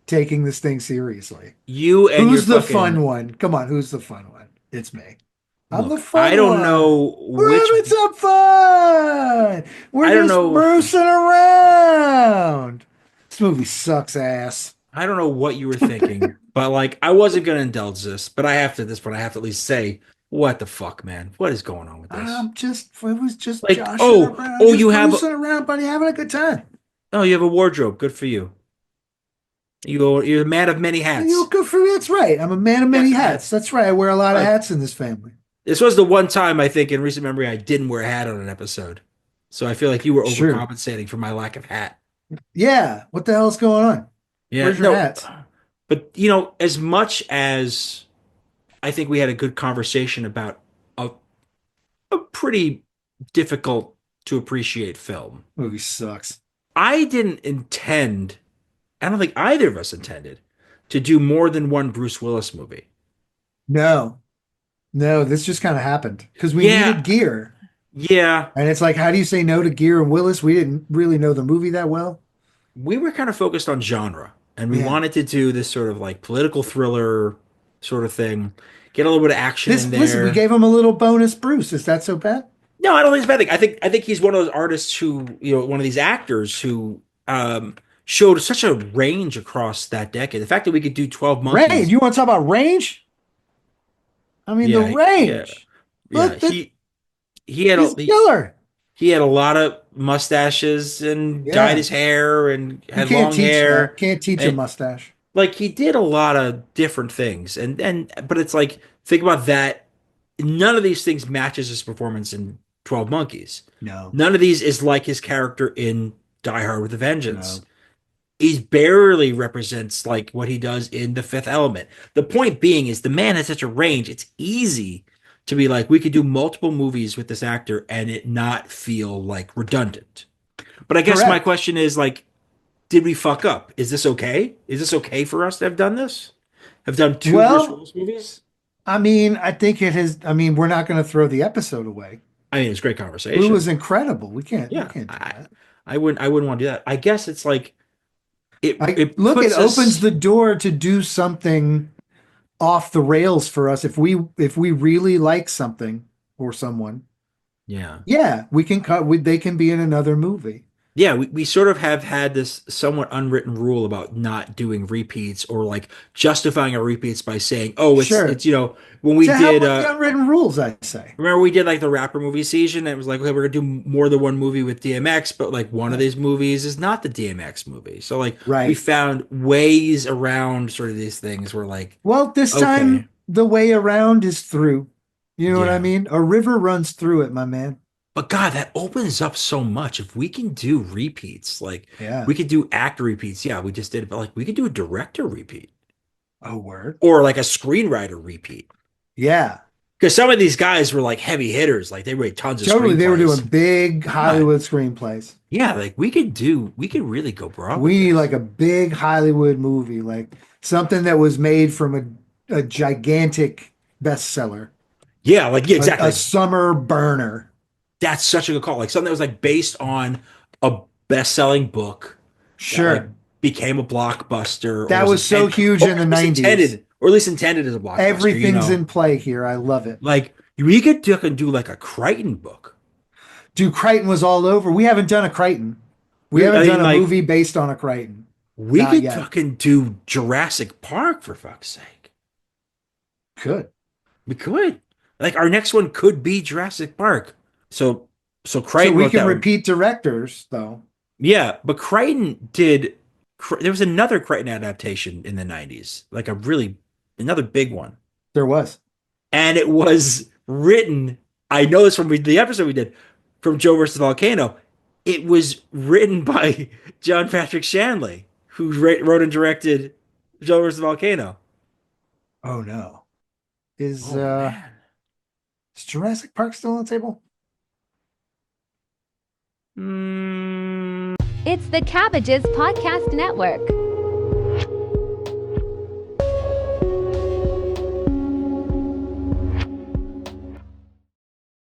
taking this thing seriously. Who's the fun one? Come on, who's the fun one? It's me. I'm the fun one. I don't know We're having some fun. We're just bruising around. This movie sucks ass. I don't know what you were thinking, but like I wasn't going to indulge this, but I have to. At this point, I have to at least say, what the fuck, man? What is going on with this? It was just like, joshing around. You have around, buddy, having a good time. Oh, you have a wardrobe. Good for you. You're a man of many hats. You're good for me. That's right. I'm a man of many hats. That's right. I wear a lot of hats in this family. This was the one time I think in recent memory I didn't wear a hat on an episode. So I feel like you were overcompensating for my lack of hat. Yeah. What the hell is going on? Yeah. Where's your hats? But, as much as I think we had a good conversation about a pretty difficult to appreciate film. Movie sucks. I don't think either of us intended to do more than one Bruce Willis movie. No, this just kind of happened because we needed Gere. Yeah. And it's like, how do you say no to Gere and Willis? We didn't really know the movie that well. We were kind of focused on genre, and we wanted to do this sort of like political thriller sort of thing, get a little bit of action in there. Listen, we gave him a little bonus Bruce. Is that so bad? No, I don't think it's a bad thing. I think he's one of those artists who, one of these actors who showed such a range across that decade. The fact that we could do 12 Monkeys. Range? You want to talk about range? I mean, the range. Look, he had he's killer. He had a lot of mustaches and dyed his hair and had long hair. Can't teach a mustache. Like he did a lot of different things, but it's like think about that. None of these things matches his performance in 12 Monkeys. No. None of these is like his character in Die Hard with a Vengeance. No. He barely represents like what he does in The Fifth Element. The point being is the man has such a range. It's easy to be like, we could do multiple movies with this actor and it not feel like redundant. But I guess Correct. my question is like, did we fuck up? Is this okay? Is this okay for us to have done this? Have done two Bruce Willis movies? I mean, I think it has. I mean, we're not going to throw the episode away. I mean, it's a great conversation. It was incredible. We can't. Yeah, we can't do that. I wouldn't want to do that. I guess it's like it it opens the door to do something off the rails for us if we really like something or someone. Yeah, we can cut. They can be in another movie. Yeah, we sort of have had this somewhat unwritten rule about not doing repeats or like justifying our repeats by saying, "Oh, it's when we did the unwritten rules." I say. Remember we did like the rapper movie season? And it was like, okay, we're gonna do more than one movie with DMX, but like one of these movies is not the DMX movie. So like we found ways around sort of these things. We're like, well, this time the way around is through. You know what I mean? A river runs through it, my man. But God, that opens up so much. If we can do repeats, like we could do actor repeats. Yeah, we just did it, but like we could do a director repeat. Oh, word. Or like a screenwriter repeat. Yeah. Because some of these guys were like heavy hitters. Like they wrote tons of screenplays. They were doing screenplays. big Hollywood screenplays. Yeah, like we could really go broad. We need like a big Hollywood movie, like something that was made from a gigantic bestseller. Yeah, exactly. A summer burner. That's such a good call. Like something that was like based on a best-selling book. Sure. That, like, became a blockbuster. That was so huge in the 90s. Or at least intended as a blockbuster. Everything's in play here. I love it. Like we could do like a Crichton book. Dude, Crichton was all over. We haven't done a Crichton. We haven't done a movie based on a Crichton. We could fucking do Jurassic Park for fuck's sake. We could. Like our next one could be Jurassic Park. So Crichton. So we can repeat directors, though. Yeah, but Crichton did. There was another Crichton adaptation in the 90s, like another big one. There was, and it was written. I know this from the episode we did from Joe versus the Volcano. It was written by John Patrick Shanley, who wrote and directed Joe versus the Volcano. Oh no, is Jurassic Park still on the table? It's the Cabbages Podcast Network.